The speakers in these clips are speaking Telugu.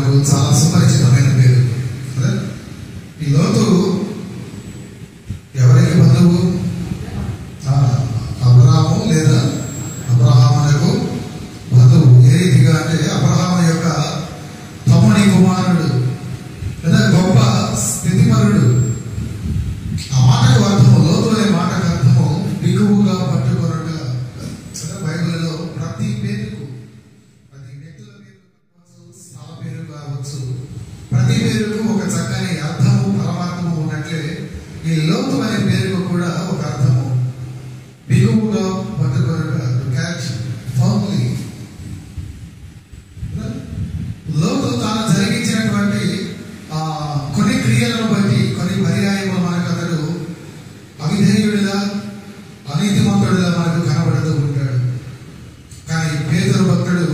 మనకు చాలా సుపరిచితమైన పేరు కదా. ఈ లోతు ఎవరికి బంధువు? అబ్రహాము లేదా అబ్రహామునకు బంధువు. ఏ రీతిగా అంటే అబ్రహాము యొక్క తమ్ముని కుమారుడు లేదా గొప్ప స్థితిపరుడు. ఆ మాటకు అర్థము, లోతు అనే మాటకు అర్థము బిగువుగా పట్టుకొనగా. బైబిల్లో ప్రతి పేరుకు, ప్రతి వ్యక్తుల పేరు కావచ్చు, స్థల పేరు కావచ్చు, ప్రతి పేరుకు ఒక చక్కని అర్థము, పరమార్థము ఉన్నట్లే ఈ లోతు అనే పేరుకు కూడా ఒక అర్థము. బిగువుగా పట్టుకొనగా, టు క్యాచ్ ఫర్మ్లీ. లోతు తాను జరిగించినటువంటి కొన్ని క్రియలను బట్టి, కొన్ని పర్యాయములు మనకు అతడు అవిధేయుడిగా, అనీతిమంతుడిగా మనకు కనబడుతూ ఉంటాడు. కానీ పేతురు భక్తుడు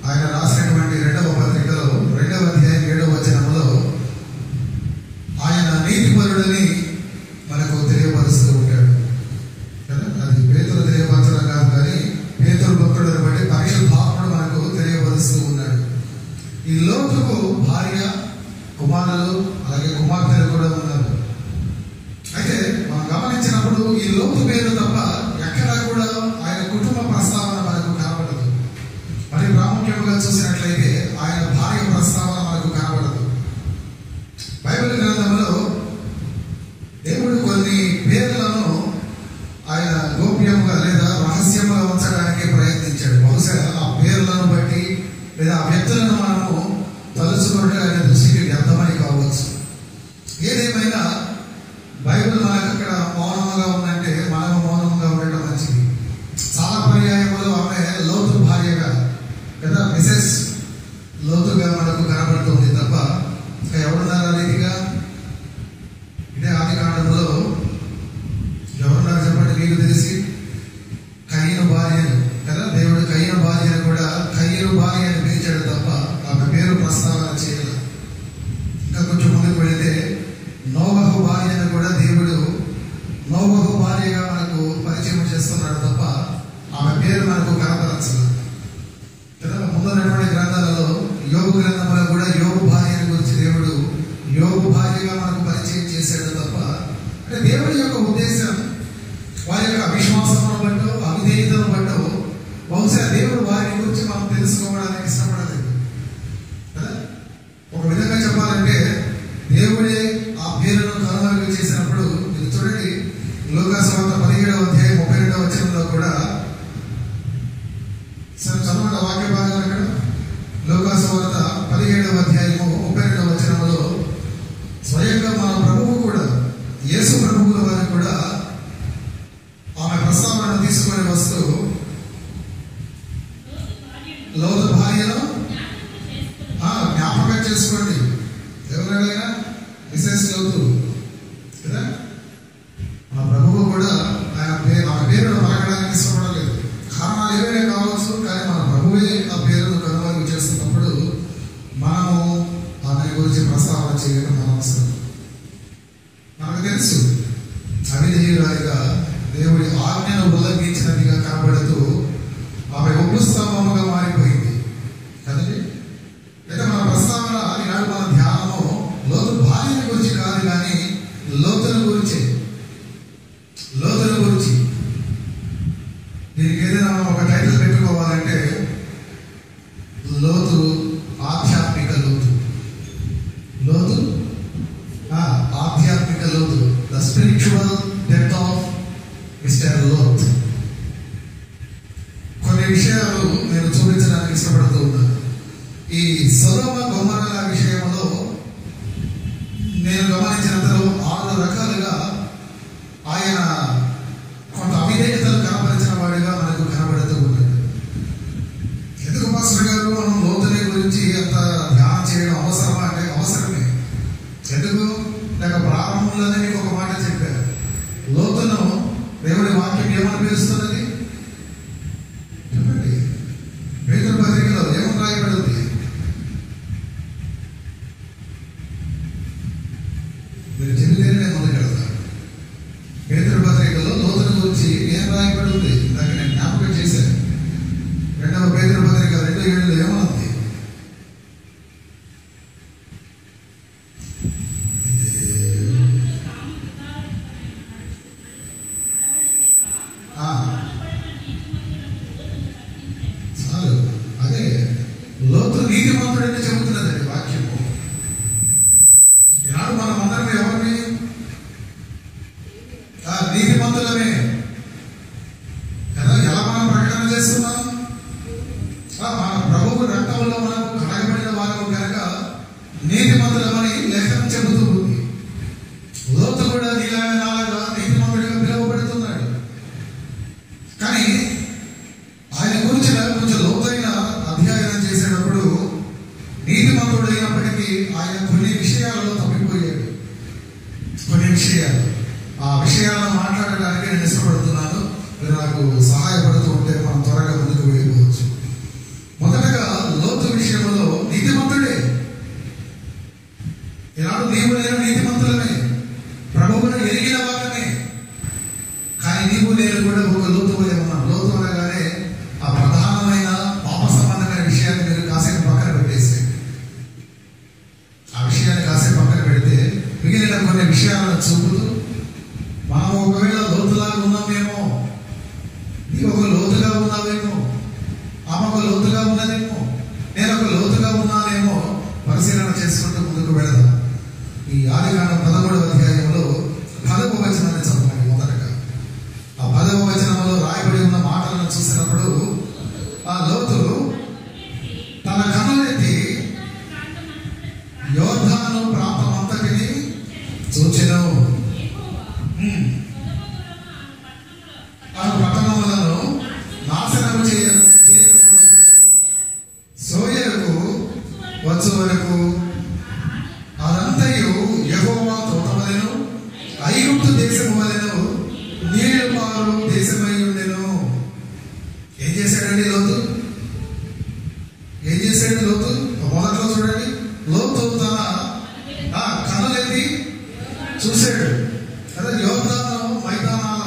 ఆయన రాసినటువంటి 2వ పత్రికలో 2వ అధ్యాయం 7వ వచనంలో ఆయన నీతిపరుడని మనకు తెలియపరుస్తూ ఉంటాడు కదా. అది పేతురు తెలియపరచడం కాదు, కానీ పేతురు భక్తుడిని బట్టి పరిశుద్ధాత్ముడు మనకు తెలియపరుస్తూ ఉన్నాడు. ఈ లోతుకు భార్య, కుమారులు, అలాగే కుమార్తెలు కూడా ఉన్నారు. అయితే మనం గమనించినప్పుడు ఈ లోతు పేరు తప్ప ఎక్కడా కూడా ఆయన కుటుంబ ప్రస్తావన మనకు కనబడదు. మరి ప్రాముఖ్యంగా చూసినట్లయితే ఆయన భార్య ప్రస్తావన మనకు కనబడదు. బైబిల్ గ్రంథంలో దేవుడు కొన్ని పేర్లను ఆయన గోప్యంగా లేదా రహస్యంగా ఉంచడానికి ప్రయత్నించాడు. బహుశా ఆ పేర్లను బట్టి లేదా ఆ వ్యక్తులను మనము తలుచుకుంటే ఆయన దృష్టికి వ్యర్థమని కావచ్చు. ఏదేమైనా బైబిల్ మనకు అక్కడ మౌనంగా ఉందంటే మనము మౌనంగా ఉండటం మంచిది. చాలా పర్యాయములు ఆమె లోతు భార్యగా కదా, మిసెస్ లోతుగా మనకు కనబడుతుంది తప్ప ఇంకా ఎవరున్నారు రీతిగా? ఇదే ఆది కాండంలో ఎవరున్నారు చెప్పండి మీకు తెలిసి? కయ్యను భార్యను కదా. దేవుడు కయ్యను భార్యను కూడా కయ్యను భార్య అని పిలిచాడు తప్ప ఆమె పేరు ప్రస్తావన చేయాలి. ఇంకా కొంచెం ముందుకు వెళితే నోవహు భార్యను కూడా దేవుడు నోవహు భార్యగా మనకు పరిచయం చేస్తున్నాడు తప్ప ఆమె పేరు మనకు కనపరచదు కదా. ముందున్నటువంటి గ్రంథాలలో యోగు గ్రంథంలో కూడా యోగు భార్యను గురించి దేవుడు యోగు భార్యగా మనకు పరిచయం చేశాడు తప్ప, అంటే దేవుడి యొక్క ఉద్దేశం వారి యొక్క అవిశ్వాసమును బట్టో, అవిధేయతను బట్టో బహుశా దేవుడు వారి గురించి మనం తెలుసుకోవడానికి ఇష్టపడలేదు కదా. ఒక విధంగా చెప్పాలంటే దేవుడే ఆ పేరును కనుమరుగు చేసినప్పుడు మీరు చూడండి, లూకాసు వార్త 17వ అధ్యాయం 32వ వచనంలో కూడా చదవండి వాక్య భాగం. అక్కడ లూకాసు వార్త 17వ అధ్యాయము 32వ వచనంలో స్వయంగా మన ప్రభువు కూడా, యేసు ప్రభువుల వారు కూడా ఆమె ప్రస్తావనను తీసుకొని వస్తూ లోతు భార్యను జ్ఞాపకం చేసుకోండి. ఎవరైనా మిసెస్ లోతు కదా. మన ప్రభువు కూడా ఆమె పేరును పలకడానికి ఇష్టపడలేదు. కారణాలు ఏవైనా కావచ్చు, కానీ మన ప్రభువే ఆ పేరును కనుమరుగు చేస్తున్నప్పుడు మనము ఆమె గురించి ప్రస్తావన చేయడం మన అవసరం. మనకు తెలుసు అవిధేయురాలిగా, దేవుడి ఆజ్ఞను ఉల్లంఘించినదిగా కనబడుతూ ఆమె ఉప్పు స్తంభముగా మారిపోయింది కదండి. అయితే మన ప్రస్తావన ఈనాడు మన ధ్యానము లోతు భార్యని గురించి కాదు, కానీ లోతుల గురించి. లోతుల గురించి దీనికి ఏదైనా ఒక టైటిల్ పెట్టుకోవాలంటే లోతు ఆధ్యాత్మిక లోతు. లోతు ఆధ్యాత్మిక లోతు, the spiritual depth of mister Lot. కొన్ని విషయాలు నేను చూపించడానికి ఇష్టపడుతూ ఉన్నాను. ఈ సొదొమ గొమొర్రా విషయంలో నేను గమనించినంతలో 6 రకాలుగా ఆయన కొంత అవిధేయతను కనపరిచిన వాడిగా మనకు కనబడుతూ ఉన్నాడు. ఎందుకు పాస్టర్ గారు మనం లోతుని గురించి నీతిమంతుడు అయినప్పటికీ ఆయన కొన్ని విషయాలలో తప్పిపోయాడు. కొన్ని విషయాలు, ఆ విషయాలను మాట్లాడడానికి నేను ఇష్టపడుతున్నాను. మీరు నాకు సహాయపడుతూ ఉంటే మనం త్వరగా ముందుకు వెళ్ళిపోవచ్చు. మొదటగా లోతు విషయంలో నీతిమంతుడే. ఈనాడు నీవు నేను నీతిమంతులమే, ప్రభువును ఎరిగిన వాళ్ళమే. కానీ నీవు నేను కూడా ఒక లోతు వలె ఉన్నాం. లోతు అనగానే ఆ ప్రధానమైన పాప సంబంధమైన విషయాన్ని మీరు కాసేపు పక్కన పెట్టేసి, ఆ విషయాన్ని కాసేపు పక్కన పెడితే మిగిలిన కొన్ని విషయాలను చూపుతూ మనం ఒకవేళ లోతులాగా ఉన్నామేమో, నీవు ఒక లోతుగా ఉన్నావేమో, ఆమె ఒక లోతుగా ఉన్నదేమో, నేను ఒక లోతుగా ఉన్నానేమో పరిశీలన చేసుకుంటూ ముందుకు వెళదాం. ఈ ఆదికాండం 13వ అధ్యాయంలో 10వ వచనాన్ని చదవండి. మొదటగా ఆ 10వ వచనంలో రాయబడి ఉన్న మాటలను చూసినప్పుడు ఆ లోతు తన కన్నులెత్తి యోర్దాను ప్రాంతం అంతటిని చూచెను. ఆ పట్టణములను నాశనము చేయకముందు సోయరుకు వచ్చు వరకు అదంతయు యెహోవా తోట వలెను ఐగుప్తు దేశము వలెను నీళ్లు పారు దేశమై ఉండెను. ఏం చేశాడండి లోతు? ఏం చేశాడు లోతు? మొదట్లో చూడండి, లోతు తన కన్నులెత్తి చూశాడు కదా. యోర్దాను మైదానాల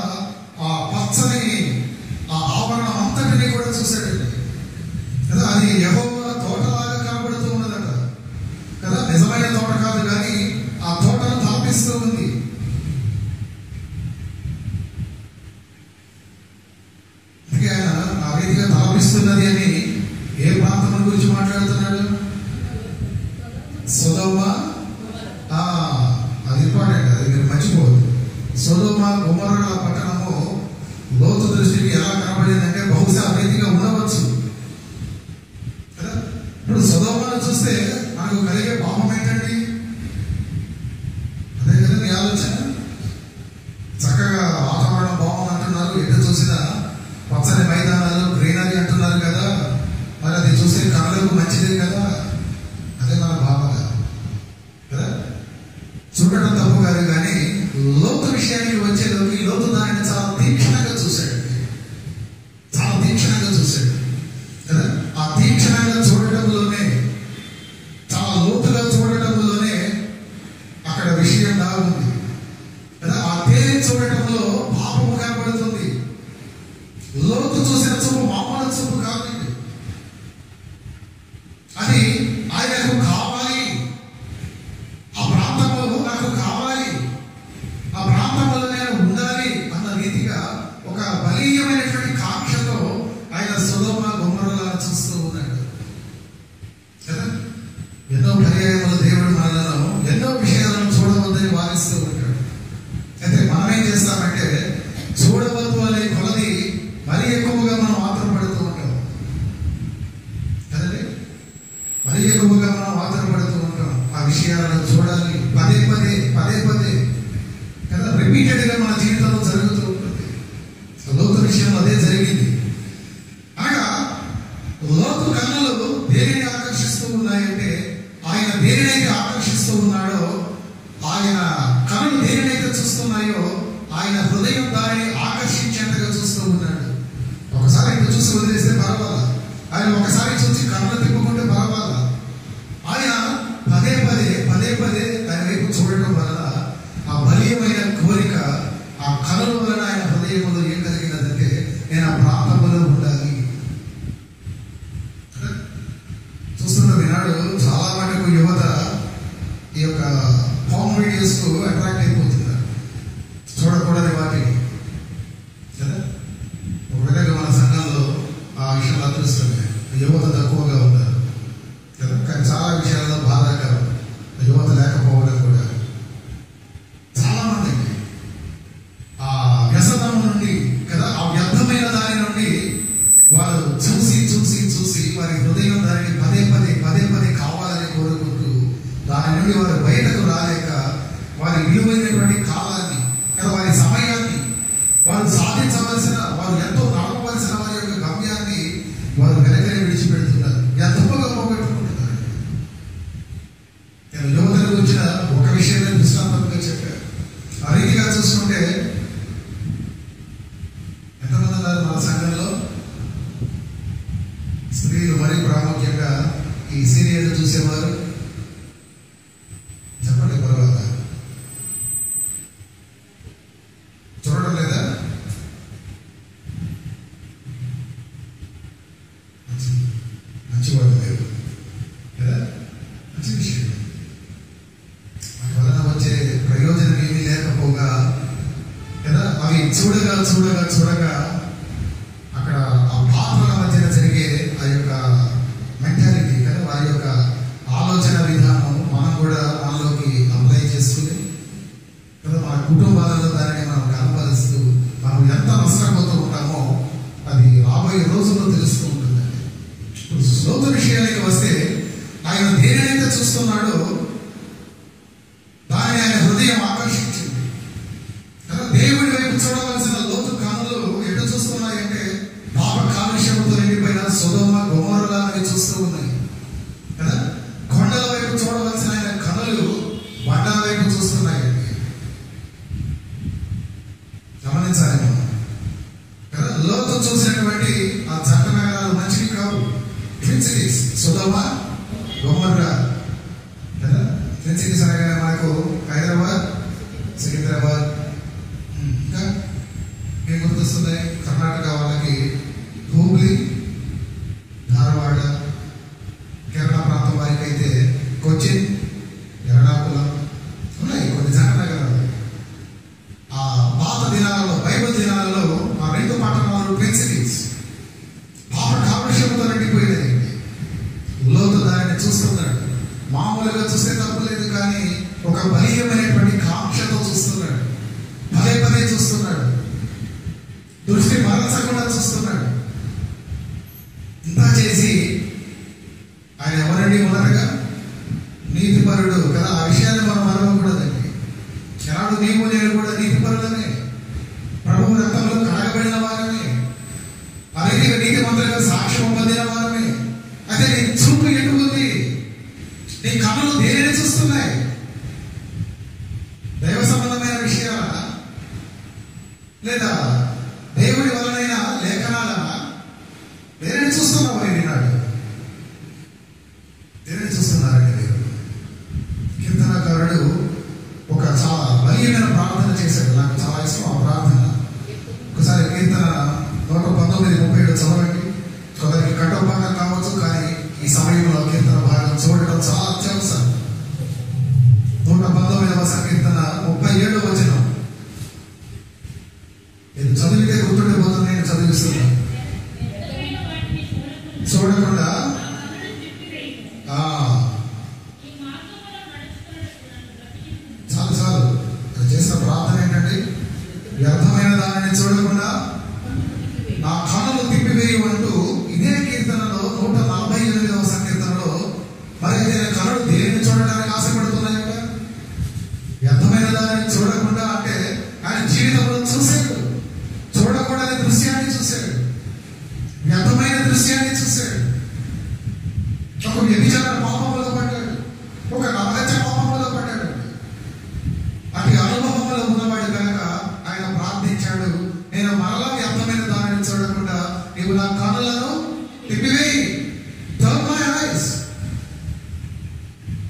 ఆ పచ్చని ఆ ఆవరణం అంతటినీ కూడా చూశాడండి కదా. అది యెహోవా తోటలాగా కనబడుతూ ఉన్నదట కదా. నిజమైన తోట కాదు, కానీ ఆ తోటను తలపిస్తూ ఉంది. అందుకే ఆయన ఆ రీతిగా తలపిస్తున్నది అని ఏ ప్రాంతం గురించి మాట్లాడుతున్నాడు? సొదొమ. అది ఇంపార్టెంట్, అది మీరు మర్చిపోవద్దు. సొదొమ గొమొర్రా పట్టణము లోతు దృష్టికి ఎలా కనబడిందంటే బహుశా రీతిగా ఉండవచ్చు కదా. ఇప్పుడు సొదొమను చూస్తే మనకు కలిగే పాపం ఏంటండి? అదే కదా నీ ఆలోచన. చక్కగా వాతావరణం బాగుంది అంటున్నారు, ఎటు చూసినా పచ్చని మైదానాలు, గ్రీనరీ అంటున్నారు కదా. మరి అది చూస్తే కళ్ళకు మంచిదే కదా. అదే మన భావన కదా. చూడటం తప్పు కాదు, కానీ లోతు విషయానికి వచ్చేలోకి లోతు దానిని చాలా తీక్షణంగా చూశాడు. చాలా తీక్షణంగా చూశాడు కదా. ఆ తీక్షణంగా చూడటంలోనే, చాలా లోతుగా చూడటంలోనే అక్కడ విషయం దాగుంది కదా. ఆ తేలి చూడటంలో పాపము కనబడుతుంది. లోతు చూసిన చూపు మామూలు చూపు కాదండి. అది ఆయనకు కావాలి, ఆ ప్రాంతంలో నాకు కావాలి, ఆ ప్రాంతంలో నేను ఉండాలి అన్న రీతిగా ఒక బలీయమైనటువంటి కాంక్షతో ఆయన సొదొమ గొమొర్రాలను చూస్తూ ఉన్నాడు కదా. ఎన్నో పర్యాయములు దేవుడు మనలను ఎన్నో విషయాలను చూడవద్దని వారిస్తూ ఉంటాడు. అయితే మనం ఏం చేస్తామంటే చూడవద్దు అనే కొలది మరీ ఎక్కువగా మనం ఆత్రపడుతూ ఉంటాం కదండి. మరీ ఎక్కువగా మనం ఆత్రపడుతూ ఉంటాం. ఆ విషయాలను చూడాలి పదే పదే పదే పదే కదా. రిపీటెడ్ గా మన జీవితంలో జరుగుతూ ఉంటుంది. లోతు విషయంలో అదే జరిగింది. అనగా లోతు కన్నులు దేనిని ఆకర్షిస్తూ ఉన్నాయంటే, ఆయన దేనినైతే ఆకర్షిస్తూ ఉన్నాడో, ఆయన కన్నులు దేనినైతే చూస్తున్నాయో ఆయన హృదయం దానిని ఆకర్షించేంతగా చూస్తూ ఉన్నాడు. ఒకసారి ఇటు చూసి వదిలేస్తే పర్వాలా, ఆయన ఒకసారి చూసి కన్నులు తిప్పుకుంటే పర్వాలా. ఆయన పదే పదే పదే పదే ఆయన వైపు చూడటం వలన ఆ బలీయమైన కోరిక, ఆ కనుల వలన ఆయన హృదయంలో ఏం కలిగినదంటే, నేను ఆ ప్రాంతంలో ఉండాలి. చూస్తున్న వినాడు చాలా మటుకు యువత ఈ యొక్క హోమ్ వీడియోస్ కు అట్రాక్ట్ అయిపోతున్నారు, చూడకూడని వాటిని కదా. ఒక విధంగా మన సంఘంలో ఆ విషయంలో అదృష్టమే, యువత తక్కువగా ఉన్నారు కదా. కానీ చాలా విషయాల్లో బాధాకరం యువత లేకపోవడం కూడా. చాలా మందికి ఆ వ్యసనం నుండి కదా, ఆ వ్యర్థమైన దాని నుండి వారు చూసి చూసి చూసి వారి హృదయం దానిని పదే పదే పదే పదే కావాలని కోరుకుంటూ దాని నుండి వారు బయటకు రాలేక వారి విలువైనటువంటి కాలాన్ని కదా, వారి సమయాన్ని, వారు సాధించవలసిన, వారు ఎంతో నడవవలసిన వారి యొక్క గమ్యాన్ని వారు వెనకనే విడిచిపెడుతున్నారు. ఎంతగా పోగొట్టుకుంటున్నారు ఈ సీరియల్ చూసేవారు చెప్పండి, పర్వాలా? చూడడం లేదా? మంచివాడు లేదు కదా, మంచి విషయం. వాటి వలన వచ్చే ప్రయోజనం ఏమీ లేకపోగా కదా, అవి చూడగా చూడగా చూడగా అక్కడ ఆ పాత్రల మధ్యన జరిగే ఆ యొక్క మెంటాలిటీ కదా, వారి యొక్క ఆలోచన విధానం మనం కూడా మనలోకి అప్లై చేసుకుని కదా, మన కుటుంబాలలో దానిని మనం కనపరుస్తూ మనం ఎంత నష్టపోతూ ఉంటామో అది రాబోయే రోజుల్లో తెలుస్తూ ఉంటుందండి. లోతు విషయానికి వస్తే ఆయన దేనినైతే చూస్తున్నాడో దాన్ని ఆయన హృదయం ఆకర్షించింది కదా. దేవుడి వైపు చూడవలసిన లోతు కనులు ఎటు చూస్తున్నాయంటే పాప కాలుష్యంతో నిండిపోయిన సొదొమ గొమొర్రాలను చూస్తూ ఉన్నాయి కదా. కొండల వైపు చూడవలసిన ఆయన కనులు బండల వైపు చూస్తున్నాయండి. గమనించాలి మనం కదా. లోతు చూసినటువంటి ఆ జంట నగరాలు మంచివి కావు. ట్విన్ సిటీస్ సొదొమ గొమొర్రా కదా. ట్విన్ సిటీస్ అనగానే మనకు హైదరాబాద్, సికింద్రాబాద్, ఇంకా ఏం గుర్తొస్తున్నాయి? కర్ణాటక వాళ్ళకి హూబ్లీ, ధారవాడ, కేరళ ప్రాంతం వారికి అయితే కొచ్చిన్, ఎర్నాకుళం ఉన్నాయి కొన్ని జంట నగరాలు. ఆ పాత దినాలలో, బైబిల్ దినాలలో ఆ రెండు పట్టణాలు ట్విన్ సిటీస్ పాప కాలుష్యంతో నిండిపోయినాయి. లోతు దానిని చూస్తున్నాడు. మామూలుగా చూస్తే తప్పులేదు, కానీ ఒక బలీయమైనటువంటి కాంక్షతో చూస్తున్నాడు. పదే పదే చూస్తున్నాడు. దృష్టి మరల్చకుండా చూస్తున్నాడు. ఇంత చేసి ఆయన ఎవరండి? మొదటగా నీతిపరుడు కదా. ఆ విషయాన్ని మనం మరవకూడదండి. ఎలాడు నీవు నేను కూడా నీతిపరులమే, ప్రభువు రక్తంలో కడగబడిన వారమే, అలాగే నీతిమంతులుగా సాక్ష్యం పొందిన వారమే. అయితే నీ చూపు ఎటు ఉంది? నీ కన్నులు దేనిని చూస్తున్నాయి? దైవ సంబంధమైన విషయాలా, లేదా దేవుడి వలనైన లేఖనాలనా? దేనిని చూస్తున్నావు? నాడు దేనిని చూస్తున్నారండి మీరు? కీర్తనకారుడు ఒక చాలా బలీయమైన ప్రార్థన చేశాడు. నాకు చాలా ఇష్టం ఆ ప్రార్థన. ఒకసారి కీర్తన 119:37 చదవండి. కొందరికి కఠోపంగా కావచ్చు, కానీ ఈ సమయంలో కీర్తన భాగం చూడటం చాలా అత్యవసరం. 119వ సంకీర్తన 37వ వచనం. నేను చదివితే గుర్తుండిపోతుంది. నేను చదివిస్తున్నా. చూడకుండా చాలు చాలు. చేసిన ప్రార్థన ఏంటంటే వ్యర్థమైన దానిని చూడకుండా నా కన్నులు తిప్పివేయి అంటూ ఇదే కీర్తనలో 148వ సంకీర్తనలో మరి కన్నులు దేనిని చూడడానికి ఆశపడుతున్నాయట? వ్యర్థమైన దానిని చూడకుండా అంటే ఆయన జీవితంలో చూశాడు. చూడకూడని దృశ్యాన్ని చూశాడు. వ్యర్థమైన దృశ్యాన్ని చూశాడు. ఒక వ్యభిచార పాపంలో పడ్డాడు. ఒక నవగచ్చ పాపంలో పడ్డాడు. అటు అనుభవంలో ఉన్నవాడు కనుక ఆయన ప్రార్థించాడు, నేను మరలా వ్యర్థమైన దానిని చూడకుండా నీవు నా కన్నులను తిప్పివేయి. Turn my eyes.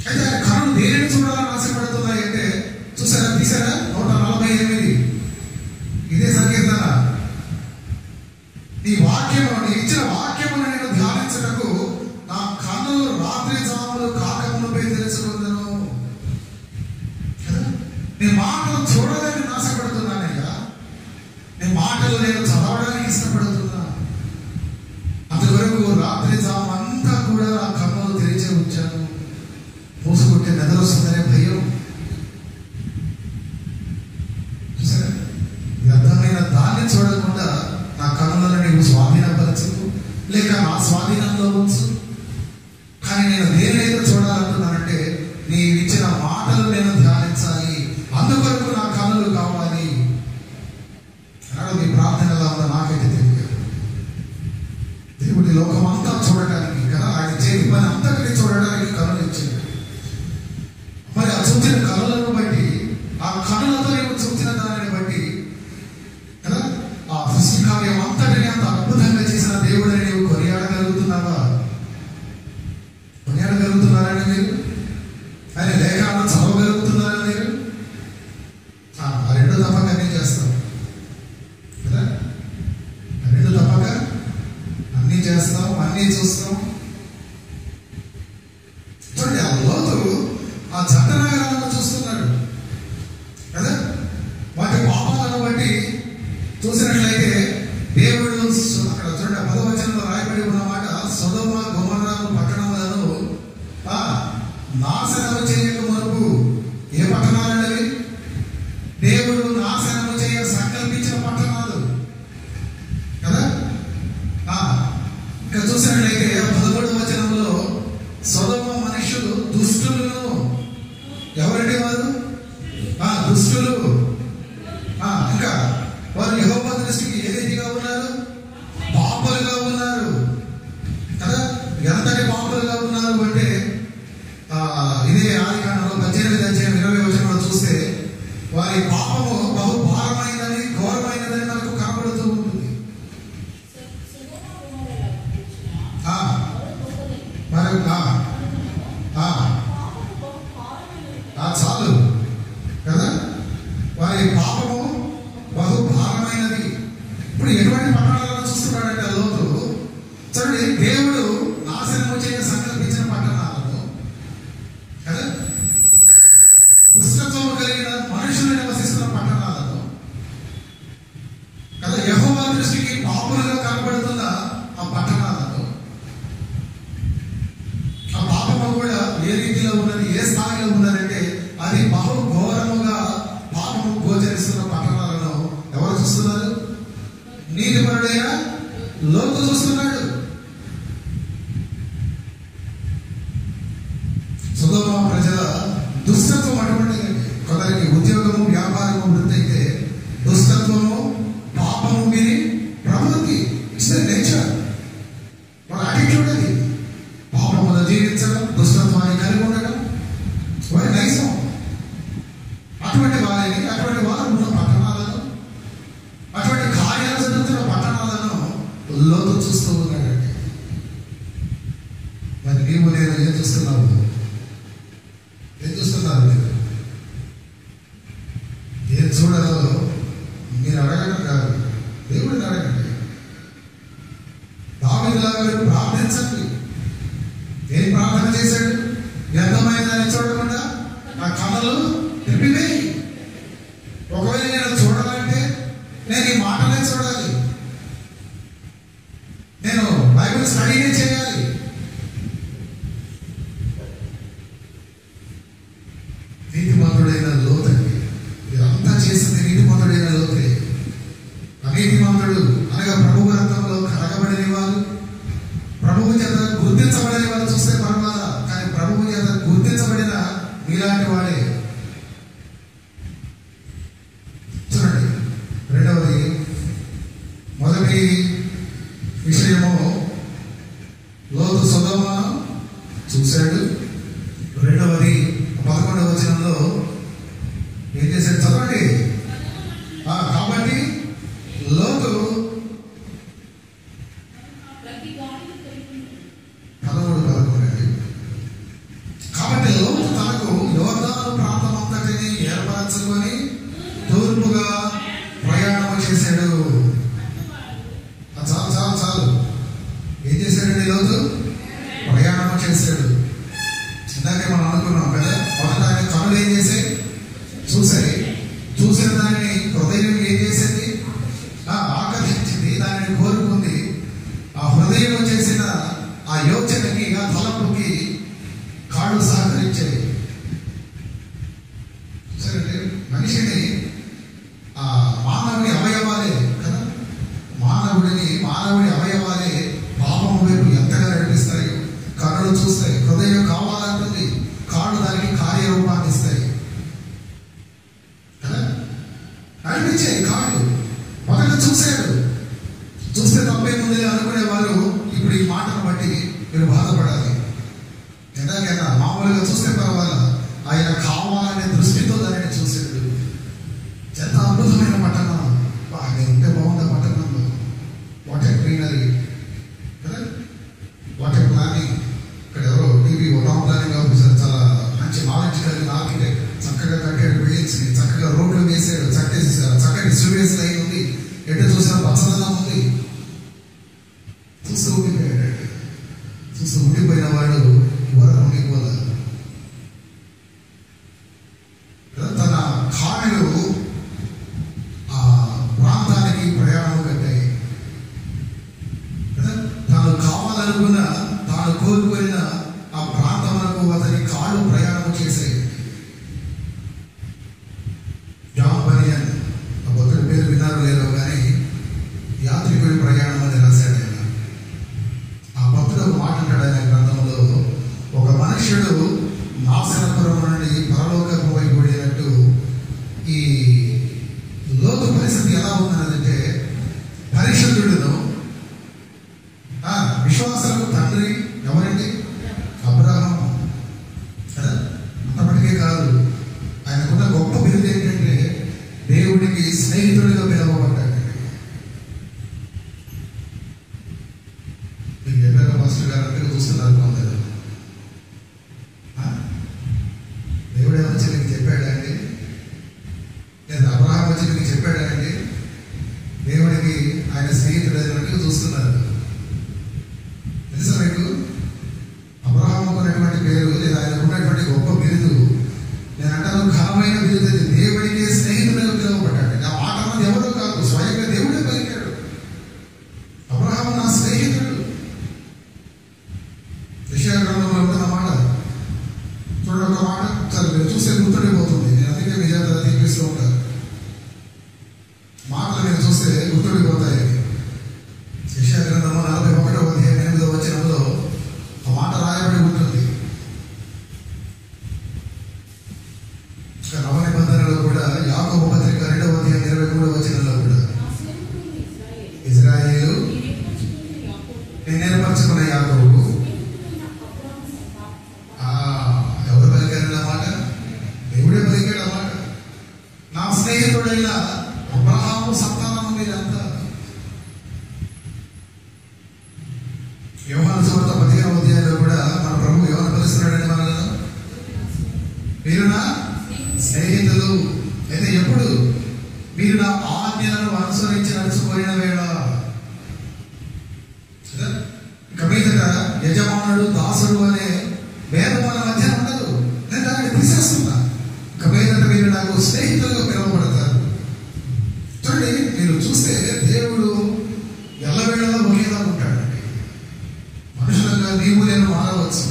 అయితే ఆయన కన్నులు దేనిని చూడాలని ఆశపడుతున్నాయి అంటే చూసారా, తీసారా? 148 ఇదే సంకీర్తన. నీ వాక్యము, నీ ఇచ్చిన వాక్యమును నేను ధ్యానించటకు నా కన్నులు రాత్రి జాములు కాకమునుపై తెలుసుకుందను. నీ మాటలు చూడాలని ఆశపడుతున్నానయ్యా. నీ మాటలు నేను చదవడానికి ఇష్టపడుతున్నా. అంతవరకు రాత్రి జాము అంతా కూడా నా కన్నులు తెరిచే ఉంచాను. మూసుకుంటే నిద్ర వస్తుందనే భయం. చూసారా, వ్యర్థమైన దాన్ని చూడకుండా నా కన్నులను నీవు స్వాధీనపరచు, లేక నా స్వాధీనంలో ఉంచు. కానీ నేను దేనైతే చూడాలంటున్నానంటే నీ ఇచ్చిన మాటలు నేను ధ్యానించాలి. అందువరకు నా కన్నులు కావాలి. మీ ప్రార్థన ఎలా ఉందో నాకైతే తెలియదు. దేవుడి లోకం అంతా చూడటానికి కదా, ఆయన చేతి పని అంతటిని చూడడానికి కన్నులు ఇచ్చాడు. మరి ఆ చూచిన కన్నులను బట్టి, ఆ కన్నులతో నీవు చూసిన దానిని బట్టి కదా, ఆ సృష్టి కార్యం అంతటిని అంత అద్భుతంగా చేసిన దేవుడిని నీవు కొనియాడగలుగుతున్నావా? కొనియాడ ఆ జంట నగరాలను చూస్తున్నాడు కదా. వాటి పాపాలను బట్టి చూసినట్లయితే దేవుడు అక్కడ చూడండి 10వ వచనంలో రాయబడి ఉన్నమాట, సొదొమ గొమొర్రా పట్టణములను నాశనము చేయక మునుపు. ఏ పట్టణాలండి? దేవుడు నాశనము చేయ సంకల్పించిన పట్టణాలు కదా. ఇంకా చూసినట్లయితే 11వ వచనంలో సొదొమ మనుషులు దుష్టులను, ఎవరండి వారు? దుష్టులు. ఇంకా వారు యెహోవా దృష్టికి ఏ రీతిగా ఉన్నారు? పాపులుగా ఉన్నారు కదా. ఎంతటి పాపులుగా ఉన్నారు అంటే ఇదే ఆదికాండంలో 18:20 వచనంలో చూస్తే వారి పాపము బహు భారమైనదని, ఘోరమైనదని మనకు కనబడుతూ ఉంటుంది. చాలు కదా. వారి పాపము బహు భారమైనది. ఇప్పుడు ఎటువంటి పట్టణాలను చూస్తున్నాడంటే లోతు చూడండి, దేవుడు నాశనము చేయ సంకల్పించిన పట్టణాలను కదా, దుష్టత్వము కలిగిన మనుషులు నివసిస్తున్న పట్టణాలను కదా, యెహోవా దృష్టికి పాపులుగా కనబడుతున్న ఆ పట్టణాలను, ఆ పాపము కూడా ఏ రీతిలో ఉన్నది, ఏ స్థాయిలో ఉన్నదంటే అది బహు ఘోరముగా పాపము గోచరిస్తున్న పట్టణాలను ఎవరు చూస్తున్నారు? నీతిపరుడైన లోతు చూస్తున్నాడు. సొదొమ ప్రజల దుష్టత్వం అటువంటిదండి. కొందరికి ఉద్యోగము, వ్యాపారము, వృత్తి అయితే దుష్టత్వము, పాపము మీది ప్రవృత్తి. ఇట్స్ ద నేచర్, మన యాటిట్యూడ్ అది. పాపములో జీవించడం, దుష్టత్వాన్ని కలిగి ఉండడం వారి నైజం. అటువంటి వారు ఉన్న పట్టణాలను, అటువంటి కార్యాలు జరుగుతున్న పట్టణాలను లోతు చూస్తూ ఉన్నాడండి. మరి నీవు నేను ఏం చూస్తున్నావు? ఏం చూస్తున్నారు మీరు? ఏం చూడాలో మీరు అడగడం కాదు, దేవుడిని అడగండి. దావీదులాగా మీరు ప్రార్థించండి. ఏం ప్రార్థన చేశాడు? వ్యర్థమైందని చూడకుండా నా కళ్ళలు తిప్పివేయి. ఒకవేళ నేను చూడాలంటే నేను ఈ మాటలే చూడాలి, నేను బైబిల్ స్టడీనే చేయాలి. నీతిమంతుడైన లోతండి, ఇదంతా చేసింది నీతిమంతుడైన లోతే. అనీతిమంతుడు అనగా ప్రభువు రక్తంలో కడగబడిన వారు, ప్రభువు చేత గుర్తించబడిన వారు చూస్తే పర్వాలా, కానీ ప్రభువు చేత గుర్తించబడిన మీలాంటి వాడే. చూడండి, రెండవది, మొదటి విషయము లోతు సొదొమను చూశాడు. రెండవది 11వ వచనంలో ఏం చేశాడు? చదవండి. కాబట్టి లోతు 13:11 కాబట్టి లోతు తనకు యోర్దాను ప్రాంతం అంతటిని ఏర్పరచుకొని తూర్పుగా ప్రయాణం చేశాడు. చాలు ఏం చేశాడండి? లోతు ప్రయాణం చేశాడు. ఇందాకే మనం అనుకున్నాం కదా, మొదట ఆయన కనులు ఏం చేశాయి? చూశాయి. చూసిన దానిని హృదయం ఏం చేసింది? ఆకర్షించింది, దానిని కోరుకుంది. ఆ హృదయం చేసిన ఆ యోచనకి, ఆ తలపుకి కాళ్ళు సహకరించాయి. సరే, మనిషిని మానవుని అవయవాలే కదా, మానవుడి అవయవాలే పాపం వైపు ఎంతగా నడిపిస్తాయి. కన్నులు చూస్తాయి, హృదయం కావాలంటుంది, కాళ్ళు దానికి కార్యరూపాన్ని ఇస్తాయి కదా, నడిపించాయి కాళ్ళు. మొదట చూశాడు, చూస్తే తప్పేముంది అనుకునేవారు ఇప్పుడు ఈ మాటను బట్టి మీరు బాధపడాలి. ఎందాకైనా మామూలుగా చూస్తే పర్వాలా, ఆయన కావాలనే దృష్టితో దానిని చూశాడు. ఎంత అద్భుతమైన పట్టణం, బాగా ఉంటే బాగుంది పట్టణంలో. వాట్ ఏ గ్రీనరీ కదా, వాట్ ఏ ప్లానింగ్. ఇక్కడ ఎవరో టీవీ టౌన్ ప్లానింగ్ ఆఫీసర్ చాలా మంచి నాలెడ్జ్ కలిగిన ఆర్కిటెక్ట్, చక్కగా కట్టాడు బిల్డింగ్స్ ని, చక్కగా రోడ్లు వేసాడు, చక్కటి స్టూడియోస్ లైన్ ఉంది, ఎటు చూసినా పచ్చదనం ఉంది. చూస్తూ ఉండిపోయాడు. చూస్తూ ఉండిపోయిన వాడు వరకు ఉండిపోలే. కాళ్ళు ప్రయాణం చేశాయి. జాన్ బనియన్, ఆ భక్తుడి పేరు విన్నారు లేదో కానీ యాత్రికుడి ప్రయాణం అని రాశాడు ఆయన. ఆ భక్తుడు ఒక మాట అంటాడు ఆయన గ్రంథంలో, ఒక మనుష్యుడు నాశనపురం నుండి పరలోకపు వైపు వెళ్ళినట్టు ఈ లోతు పరిస్థితి ఎలా ఉందన్నదంటే, పరిశుద్ధుడును విశ్వాసాలకు తండ్రి ఎవరండి? అబ్రహాము. అంతమటికే కాదు, ఆయనకున్న గొప్ప బిరుదు ఏంటంటే దేవుడికి స్నేహితుడిగా పిలవబడ్డాడండి. మీకు చెప్పారు మాస్టర్ గారు, అంటే చూస్తున్నారు కొందరు. దేవుడు ఏమొచ్చి మీకు చెప్పాడా అండి? లేదా అబ్రహాం వచ్చి మీకు చెప్పాడా అండి? దేవుడికి ఆయన స్నేహితుడు అయినట్టుగా చూస్తున్నారు. తెలుసా మీకు? అబ్రహాముకు ఉన్నటువంటి పేరు లేదా ఆయనకు ఉన్నటువంటి గొప్ప బిరుదు, నేను అంటాను ఘనమైన బిరుదు. దేవుడికి స్నేహితుడిగా పిలువబడ్డాడు. ఆ మాట అన్నది ఎవరో కాదు, స్వయంగా దేవుడే పలికాడు. అబ్రహాము నా స్నేహితుడు. యెషయా గ్రంథంలో ఉంటుంది ఆ మాట. చూడండి, ఒక మాట సరే మీరు చూస్తే గుర్తుండిపోతుంది. నేను అందుకే మీ చేత తీపిస్తూ ఉంటాను. మాటలు మీరు చూస్తే గుర్తుండిపోతాయి. యెషయా గ్రంథము 41వ అధ్యాయం 8వ వచనంలో ఆ మాట రాయబడి ఉంటుంది. నవ నిబంధనలో కూడా యాకోబు పత్రిక 2వ అధ్యాయం 23వ వచనంలో కూడా ఇజ్రాయేలు నేను ఏర్పరచుకున్న యాకోబు. ఎవరు పలికారు అన్నమాట? దేవుడే పలికాడు అన్నమాట. నా స్నేహితుడైన అబ్రహాము సంతానం మీరంతా. యోహాను సువార్త 15వ అధ్యాయంలో కూడా మన ప్రభు ఎవరు పిలుస్తున్నాడని మనల్ని, మీరు నా స్నేహితులు అయితే ఎప్పుడు? మీరు నా ఆజ్ఞలను అనుసరించి నడుచుకోయిన వేళ. ఇక మీదట యజమానుడు దాసుడు అనే భేదం మన మధ్య ఉండదు. నేను దాన్ని తీసేస్తున్నా. ఇక మీదట మీరు నాకు స్నేహితులుగా పిలువబడతారు. చూడండి, మీరు చూస్తే దేవుడు ఎల్లవేళలా ఒకేలా ఉంటాడండి. మనుషులుగా నీవు నేను మారవచ్చు,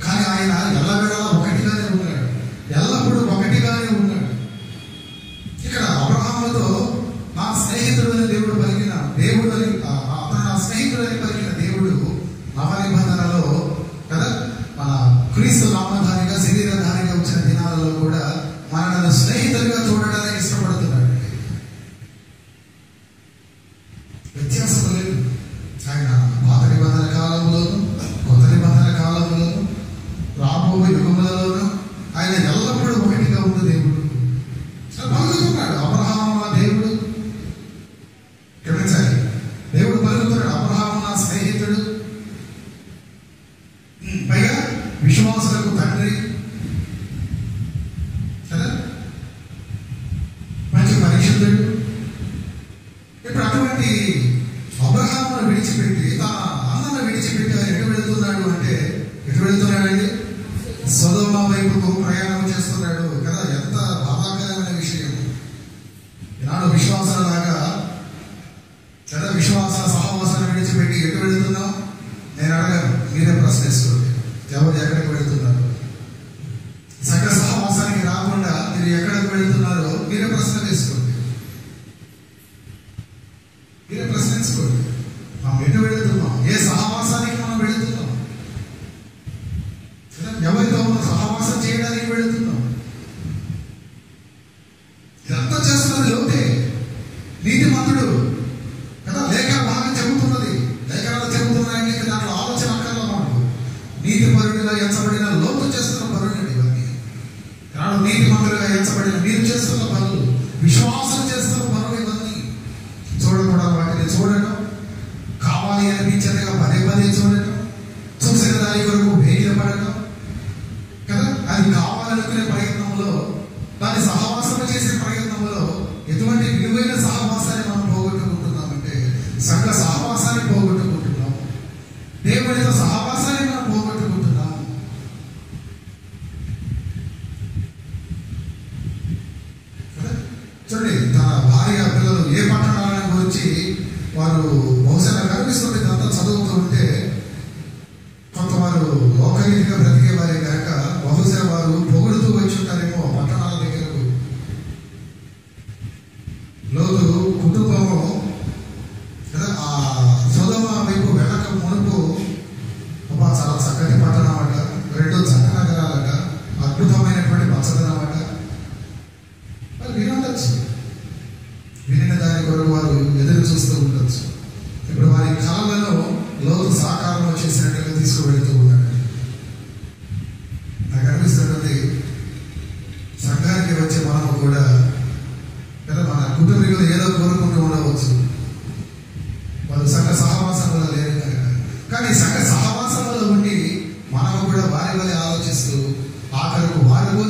కానీ ఆయన ఎల్లవేళలా ఒకటిగానే ఉన్నాడు. ఎల్లప్పుడూ ఒకటిగానే ఉన్నాడు. ఇక్కడ అబ్రహాముతో నా స్నేహితుడని దేవుడు పలికిన దేవుడు అని, అతను నా స్నేహితుడని పలికిన దేవుడు నవ నిబంధనలో కదా మన క్రీస్తు నామధారిగా శరీరధారిగా వచ్చిన దినాలలో కూడా మనల్ని స్నేహితులుగా చూడడానికి ఇష్టపడుతున్నాడు. వ్యత్యాసం లేదు. ఆయన పాత నిబంధన కాలంలోను కొత్త నిబంధన కాలంలోను రాబోయే యుగములలోను ఆయన ఎల్లప్పుడూ ఒకటిగా ఉన్న దేవుడు పలుకుతున్నాడు. అబ్రహాము నా దేవుడు, గమనించాలి, దేవుడు పలుకుతున్నాడు అబ్రహాము నా స్నేహితుడు, పైగా విశ్వాసులకు తండ్రి కదా, మంచి పరిశుద్ధుడు. ఇప్పుడు అటువంటి అబ్రహామును విడిచిపెట్టి తన అన్నను విడిచిపెట్టి ఆయన ఎటు వెళుతున్నాడు అంటే, ఎటు వెళుతున్నాడండి? సొదొమ వైపుకు ప్రయాణం చేస్తున్నాడు కదా. ఎంత బాధాకరమైన విషయం. ఈనాడు విశ్వాసాలాగా కదా, విశ్వాస సహవాసాన్ని విడిచిపెట్టి ఎటు వెళుతున్నాం? నేను అడగాను, మీరే ప్రశ్నిస్తుంది. ఎవరు ఎక్కడికి వెళుతున్నారు? సగ సహవాసానికి రాకుండా మీరు ఎక్కడికి వెళుతున్నారో మీరే ప్రశ్న వేసుకోండి. మీరే ప్రశ్నించుకోండి. మనం ఎటు వెళుతున్నాం? ఏ సహవాసానికి మనం వెళుతున్నాం? ఎవరితో మనం సహవాసం చేయడానికి వెళుతున్నాం? ఇదంతా చేస్తున్నది లోతే, నీతిమంతుడు కదా. లేఖన బాగా చెబుతున్నది, లేఖనాలు చెబుతున్నాయండి. దాంట్లో ఆలోచన అక్కర్లా మనకు. నీతి పరుడిగా ఎంచబడిన లోతు చేస్తున్న పరుడు ఇవన్నీ. నాడు నీతిమంతులుగా ఎంచబడిన మీరు చేస్తున్న పనులు, విశ్వాసం చేస్తున్న పనులు ఇవన్నీ. చూడకూడదు వాటిని చూడటం, కావాలి అనిపించేదిగా పదే పదే చూడటం, చూసిన దాని కొరకు వేగిరపడటం కదా. అది కావాలనుకునే ప్రయత్నంలో, దాన్ని సహవాసం చేసే ప్రయత్నంలో ఎటువంటి విలువైన సహవాసాన్ని మనం పోగొట్టుకుంటున్నామంటే సంఘ సహవాసాన్ని పోగొట్టుకుంటున్నాం, దేవుడితో సహవాసాన్ని మనం పోగొట్టుకుంటున్నాం. చూడండి, తన భార్య పిల్లలు ఏ పట్టణాలను గురించి వారు బహుశా కనిపిస్తుంది. అంతా చదువుతూ ఉంటే కొంతవారు లోకరీతిగా బ్రతికే వారే కనుక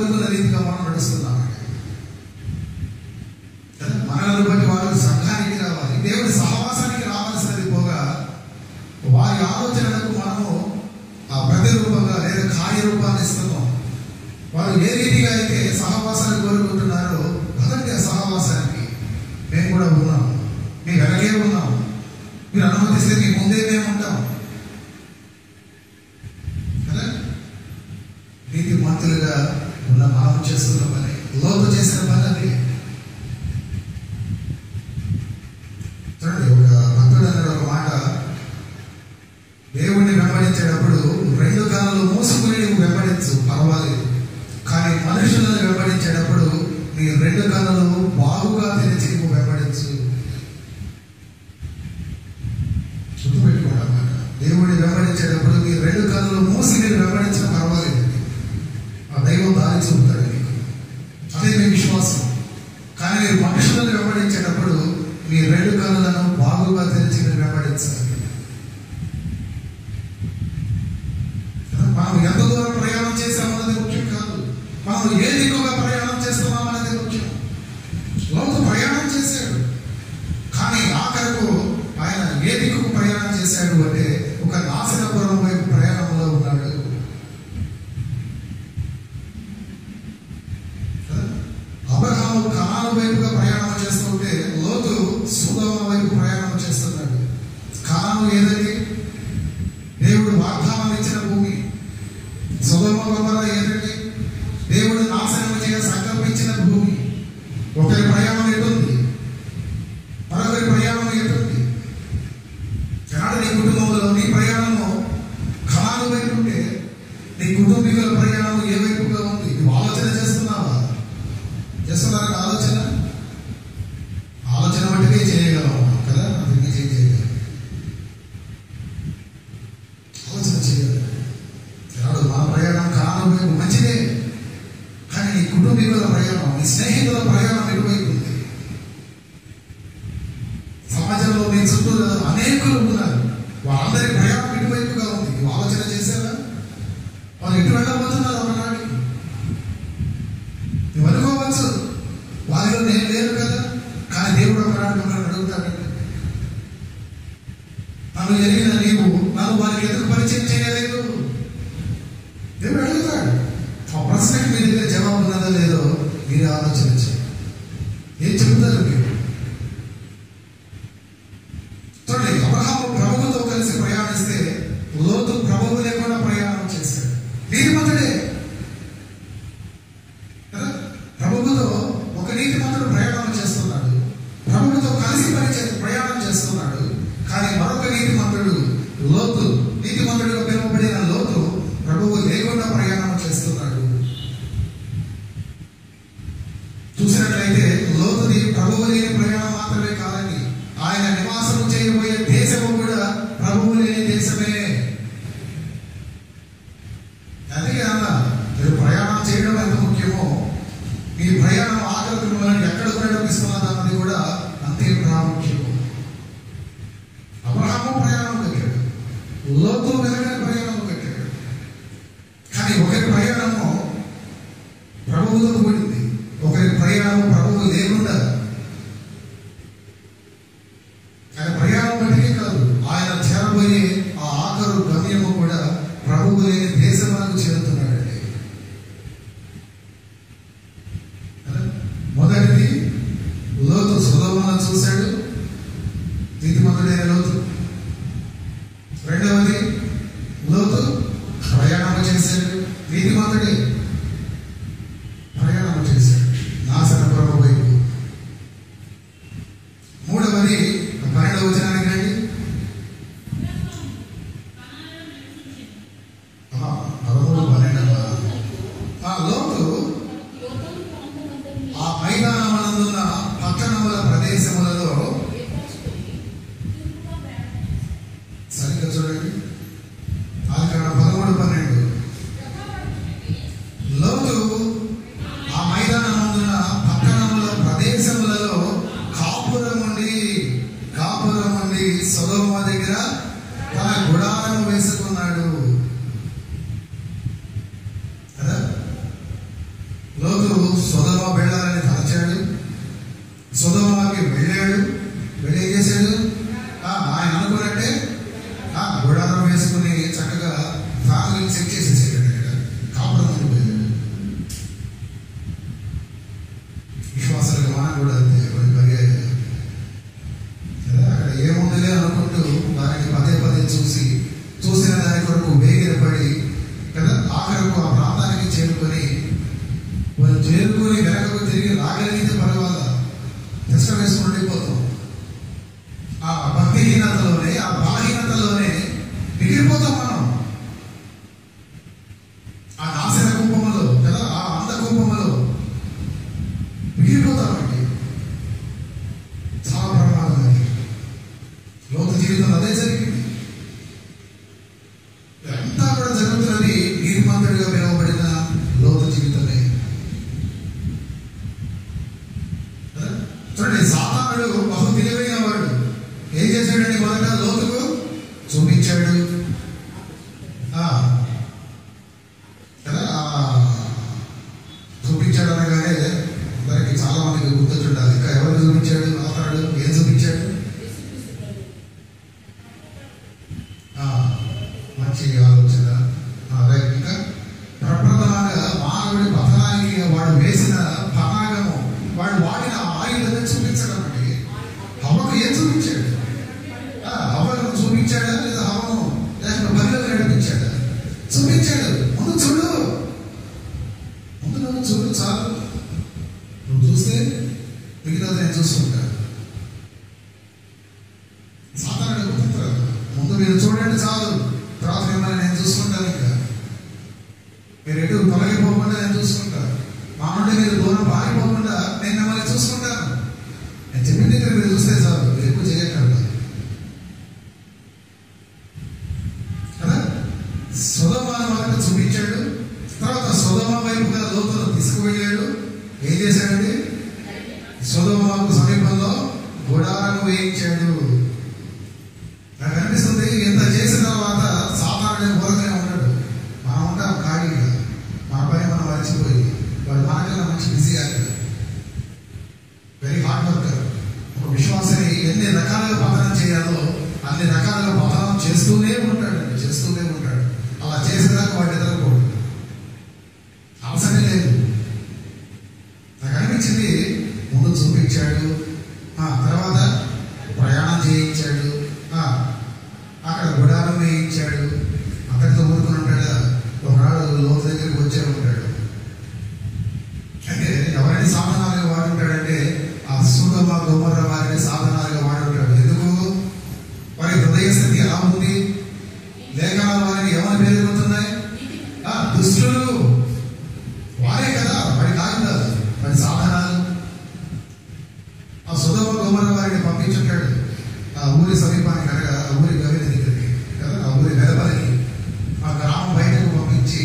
కోరుకున్న రీతిగా మనం నడుస్తున్నామండి. మనల్ని బట్టి వారు సంఘానికి రావాలి, దేవుడి సహవాసానికి రావాల్సినది పోగా వారి ఆలోచనలకు మనము ప్రతిరూపంగా లేదా కార్యరూపాన్ని ఇస్తున్నాం. వారు ఏ రీతిగా అయితే సహవాసాన్ని కోరుకుంటున్నారో అదండి ఆ సహవాసానికి మేము కూడా ఉన్నాం. మీ వెనకే ఉన్నాం. మీరు అనుమతిస్తే మీ ముందే మేము ఉంటాం కదా. నీతి మంతులుగా ఉన్న మనం చేస్తున్న పని, లోతు చేసిన పని అది. చూడండి, ఒక భక్తుడు అన్నాడు ఒక మాట, దేవుణ్ణి వెంబడించేటప్పుడు రెండు కాళ్ళు మూసుకుని నువ్వు వెంబడించు పర్వాలేదు, కానీ మనుషులను వెంబడించేటప్పుడు నీ రెండు కన్నులు బాగుగా తెరిచి నువ్వు వెంబడించు. గుర్తుపెట్టుకోవాలన్నమాట. దేవుడిని వెంబడించేటప్పుడు నీ రెండు కన్నులు మూసి నేను వెంబడించిన పర్వాలేదు, ఆ దైవం దారి చూపుతాడు నీకు. అదే మీ విశ్వాసం. కానీ మీరు మనుషులను వెంబడించేటప్పుడు మీ రెండు కన్నులను బాగుగా తెరిచి మీరు వెంబడించాలి. మనం ఎంత దూరం ప్రయాణం చేసామన్నది ముఖ్యం కాదు, మనం ఏ దిక్కుగా ప్రయాణం చేస్తున్నామన్నది ముఖ్యం. లోతు ప్రయాణం చేశాడు, కానీ ఆఖరకు ఆయన ఏ దిక్కుకు ప్రయాణం చేశాడు అంటే ఒక నాశనపురం వైపు ప్రయాణంలో ఉన్నాడు. అబ్రహాము కనాను వైపుగా ప్రయాణం చేస్తుంటే లోతు సొదొమ వైపు ప్రయాణం చేస్తున్నాడు. కనాను ఏదండి? దేవుడు వాగ్దానం ఇచ్చిన భూమి. సొదొమ గొమొర్రా ఏదండి? దేవుడు నాశనం చేయ సంకల్పించిన భూమి. ఒకరి ప్రయాణం ఎటుంది, మరొకరి ప్రయాణం ఎటుంది. కానీ నీ కుటుంబంలో నీ ప్రయాణము కనాను వైపు ఉంటే నీ కుటుంబీకుల ప్రయాణం ఏ వైపుగా ఉంది? నువ్వు ఆలోచన చేస్తున్నావా? చేస్తున్నారా? ఆలోచన మట్టుకే చేయగలవు కదా, అందుకే చేయగలవు. ఆలోచన చేయాలి. మన ప్రయాణం కనాను వైపు మంచిదే, కానీ నీ కుటుంబీకుల ప్రయాణం, నీ స్నేహితుల ప్రయాణం ఎటువైపు ఉంది? సమాజంలో మీ చుట్టూ అనేకులు ఉన్నారు, వాళ్ళందరి ప్రయాణం ఎటువైపుగా ఉంది? నువ్వు ఆలోచన చేశారా? వాళ్ళు ఎటు వెళ్ళబోతున్నారు ఒకనాడు? నువ్వు అనుకోవచ్చు వారిలో నేను లేను కదా, కానీ దేవుడు ఒకనాడు మిమ్మల్ని అడుగుతాడు, నన్ను ఎరిగిన నీవు నన్ను వారికి ఎందుకు పరిచయం చేయలేదు? దేవుడు అడుగుతాడు. ఆ ప్రశ్నకి మీ దగ్గర జవాబు ఉన్నదో లేదో మీరు ఆలోచన చేయండి. ఏం చెబుతారు మీరు? చూడండి, అబ్రహాము ప్రభువుతో కలిసి ప్రయాణిస్తే లోతు ప్రభువు లేకుండా ప్రయాణం చేశాడు. నీతిమంతుడే కదా, ప్రభువుతో ఒక నీతిమంతుడు ప్రయాణం చేస్తున్నాడు, ప్రభువుతో కలిసి ప్రయాణం చేస్తున్నాడు. కానీ మరొక నీతిమంతుడు లోతు, నీతిమంతుడిగా పిలువబడిన లోతు ప్రభువు లేకుండా ప్రయాణం చేస్తున్నాడు. చూసినట్లయితే లోతుది ప్రభువు లేని ప్రయాణం మాత్రమే కాదండి, ఆయన నివాసం చేయబోయే దేశము కూడా ప్రభువు లేని దేశమే. అందుకే అన్న మీరు ప్రయాణం చేయడం ఎంత ముఖ్యమో మీ ప్రయాణం ఆఖరికి మిమ్మల్ని ఎక్కడ నడిపిస్తున్నది అన్నది కూడా అంతే ప్రాముఖ్యము. అబ్రహాము ప్రయాణం కట్టాడు, లోతు వెనకని ప్రయాణం కట్టాడు, కానీ ఒకరి ప్రయాణము ప్రభువుతో కూడింది, ఒకరి ప్రయాణం ప్రభువు లేకుండా. ఆయన ప్రయాణం బట్టికే కాదు, ఆయన చేరబోయే ఆ ఆఖరు గమ్యము కూడా ప్రభువు లేని దేశంలోకి చేరుతున్నాడండి. మొదటిది లోతు సొదొమను చూశాడు, నీతిమంతుడైన లోతు. రెండవది లోతు ప్రయాణం చేశాడు, నీతిమంతుడే ప్రయాణం చేశాడు నాశనపురం వైపు. మూడవది 12వ వచనానికి రండి. 13, 12. లోతు ఆ మైదానమునందున్న పట్టణముల ప్రదేశములలో సరిగ్గా చూడండి, ఆదికాండం 13, 12. సొదొమ వెళ్ళాలని తలచాడు. సొదొమకి వెళ్ళాడు. వెళ్ళి ఏం చేశాడు? ఆయన అనుకున్నట్టే గుడారం వేసుకుని చక్కగా ఫ్యామిలీని సెట్ చేసేసాడు. కాపురం ఉండిపోయాడు. విశ్వాసాలకు మనం కూడా అంతే. అక్కడ ఏముందిలే అనుకుంటూ దానికి పదే పదే చూసిన దాని కొరకు వేగిరపడి కదా ఆఖరకు ఆ ప్రాంతానికి చేరుకొని వెనకకు తిరిగి రాగలిగితే పర్వాలా, కష్టం వేసుకుని ఉండిపోతాం. ఆ భక్తిహీనతలోనే, ఆ బలహీనతలోనే మిగిలిపోతాం మనం. ఆ నాశన కుంభములో కదా, ఆ అంధ కుంభములో మిగిలిపోతామండి. చాలా ప్రమాదం. లోతు జీవితం అదే జరిగింది. అంతా కూడా జరుగుతున్నది నీతిమంతుడిగా పిలువబడిన లోతు జీవితమే. చూడండి, సాతానుడు బహు తెలివైన వాడు. ఏం చేశాడండి? మొదట లోతుకు చూపించాడు కదా. చూపించాడు అనగానే అందరికి చాలా మందికి గుర్తుండాలి. ఇంకా ఎవరు చూపించాడు? సాతానుడు ఏం చూపించాడు? మంచి ఆలోచన. ఇంకా ప్రప్రథమంగా మానవుడి పతనానికి వాడు వేసిన పనాగము, వాడు వాడిన ఆయుధాన్ని చూపించడం అండి. హవ్వకు ఏం చూపించాడు? హవ్వను చూపించాడా లేదా హవ్వను లేక బలిలోకి నడిపించాడా? చూపించాడు. ముందు చూడు, ముందు నువ్వు చూడు చాలు. నువ్వు చూస్తే మిగతాది నేను చూస్తుంటా. సాధారణ కుతంత్రాలు. ముందు మీరు చూడండి చాలు, తర్వాత మిమ్మల్ని నేను చూసుకుంటాను. ఇంకా మీరు ఎటు తొలగిపోకుండా నేను చూసుకుంటా. మా నుండి మీరు దూరం పారిపోకుండా నేను మిమ్మల్ని చూసుకుంటాను. నేను చెప్పిన దగ్గర మీరు చూస్తే చాలు, మీరు ఎక్కువ చేయగలరు కదా. సొదొమను వరకు చూపించాడు. తర్వాత సొదొమ వైపుగా లోతును తీసుకువెళ్ళాడు. ఏం చేశాడండి? సొదొమకు సమీపంలో గుడారం వేయించాడు. నాకు అనిపిస్తుంది, ఇంత చేసిన తర్వాత సాధారణ ఊరగానే ఉన్నాడు. మనం ఉంటాం ఖాళీగా, మన పని మనం మర్చిపోయి. వాడు మనకన్నా మంచి బిజీ అయ్యాడు. Very hard worker. ఒక విశ్వాసని ఎన్ని రకాలుగా పతనం చేయాలో అన్ని రకాలుగా పతనం చేస్తూనే ఉంటాడు. అలా చేసేదాకా వాడు ఎదుర్కోడు. అవసరం లేదు. నాకు అనిపించింది, ముందు చూపించాడు, తర్వాత ప్రయాణం చేయించాడు, అక్కడ గుడారం వేయించాడు. అక్కడితో ఊరుకుని ఉంటాడా? ఒకనాడు లోతు దగ్గరికి వచ్చే ఉంటాడు. అంటే ఎవరైనా సాధనాలుగా వాడుంటాడంటే ఆ సొదొమ గొమొర్రా వారిని సాధనాలుగా వాడుంటాడు. ఎందుకు? వారి హృదయ స్థితి ఎలా ఉంది? లేఖనాలు వారిని ఎవరు పేరుతున్నాయి? దుష్టులు. వారే కదా వాడి కాగితాలు, వాడి సాధనాలు. ఆ సొదొమ గొమొర్రా వారిని పంపించుంటాడు ఆ ఊరి సమీపానికి, అనగా ఆ ఊరి గవిని దగ్గరికి కదా, ఆ ఊరి వెలుపలికి, ఆ గ్రామం బయటకు పంపించి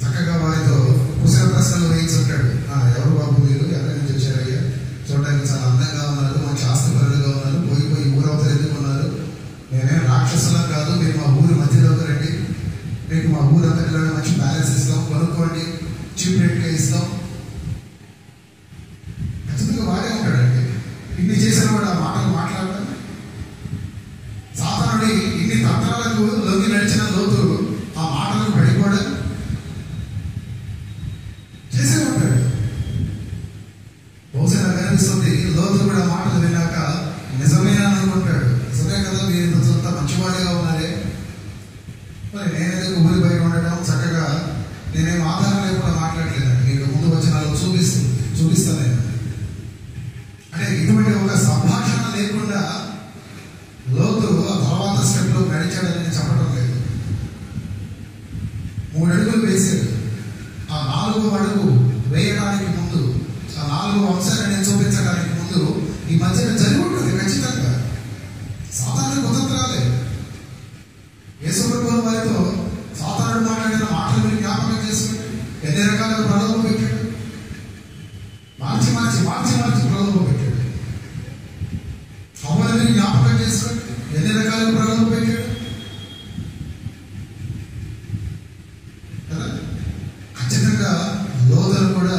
చక్కగా వారితో కుశల ప్రశ్నలు వేయించుంటాడు. ఎవరు బాబు మీరు? ఎక్కడి నుంచి వచ్చారయ్యా? చూడడానికి చాలా అందంగా ఉన్నారు, మంచి ఆస్తిపరులుగా ఉన్నారు. పోయి ఊరవతలు ఎందుకున్నారు? మేమేం రాక్షసులం కాదు. మీరు మా ఊరి మధ్యలోకి రండి, మీకు మా ఊరంతటిలో మంచి బ్యాలెన్స్ ఇస్తాం, కొనుక్కోండి, చీప్ రేట్గా ఇస్తాం. ఖచ్చితంగా వాడే ఉంటాడండి. ఇన్ని చేసిన వాడు ఆ మాటలు మాట్లాడతాడు. సాతానుడి ఇన్ని తంత్రాలకు లొంగి నడిచిన లోతు ఆ మాటలకు పడిపోవడం చేసే ఉంటాడు. బహుశా నాకు అనిపిస్తుంది, లోతు కూడా మాటలు విన్నాక నిజమే అని అనుకుంటాడు. నిజమే కదా, మీరు సొంత మంచివాడిగా ఉన్నారే, మరి నేనేదో ఊరి బయట ఉండడం చక్కగా నేనేం ఆధారం లేకుండా మాట్లాడలేదండి. మీకు ముందు వచ్చిన చూపిస్తాను నేను. అంటే ఇటువంటి ఒక సంభాషణ లేకుండా లోతు ఆ తర్వాత స్టెప్ లో నడిచాడని చెప్పడం లేదు. 3 అడుగులు వేసాడు. ఆ 4వ అడుగు వేయడానికి ముందు, ఆ 4వ అంశాన్ని నేను చూపించడానికి ముందు ఈ మధ్యన జరిగి ఉంటుంది ఖచ్చితంగా. సాధారణ కుతంత్రాలే. యేసుప్రభువు వారితో సాతానుడు మాట్లాడిన మాటలు మీరు జ్ఞాపకం చేసుకుంటే ఎన్ని రకాలుగా ప్రలోభం పెట్టాడు. మార్చి ప్రలోభం పెట్టాడు. హవ్వని జ్ఞాపకం చేసుకుంటే ఎన్ని రకాలుగా ప్రలోభం పెట్టాడు కదా. ఖచ్చితంగా లోతును కూడా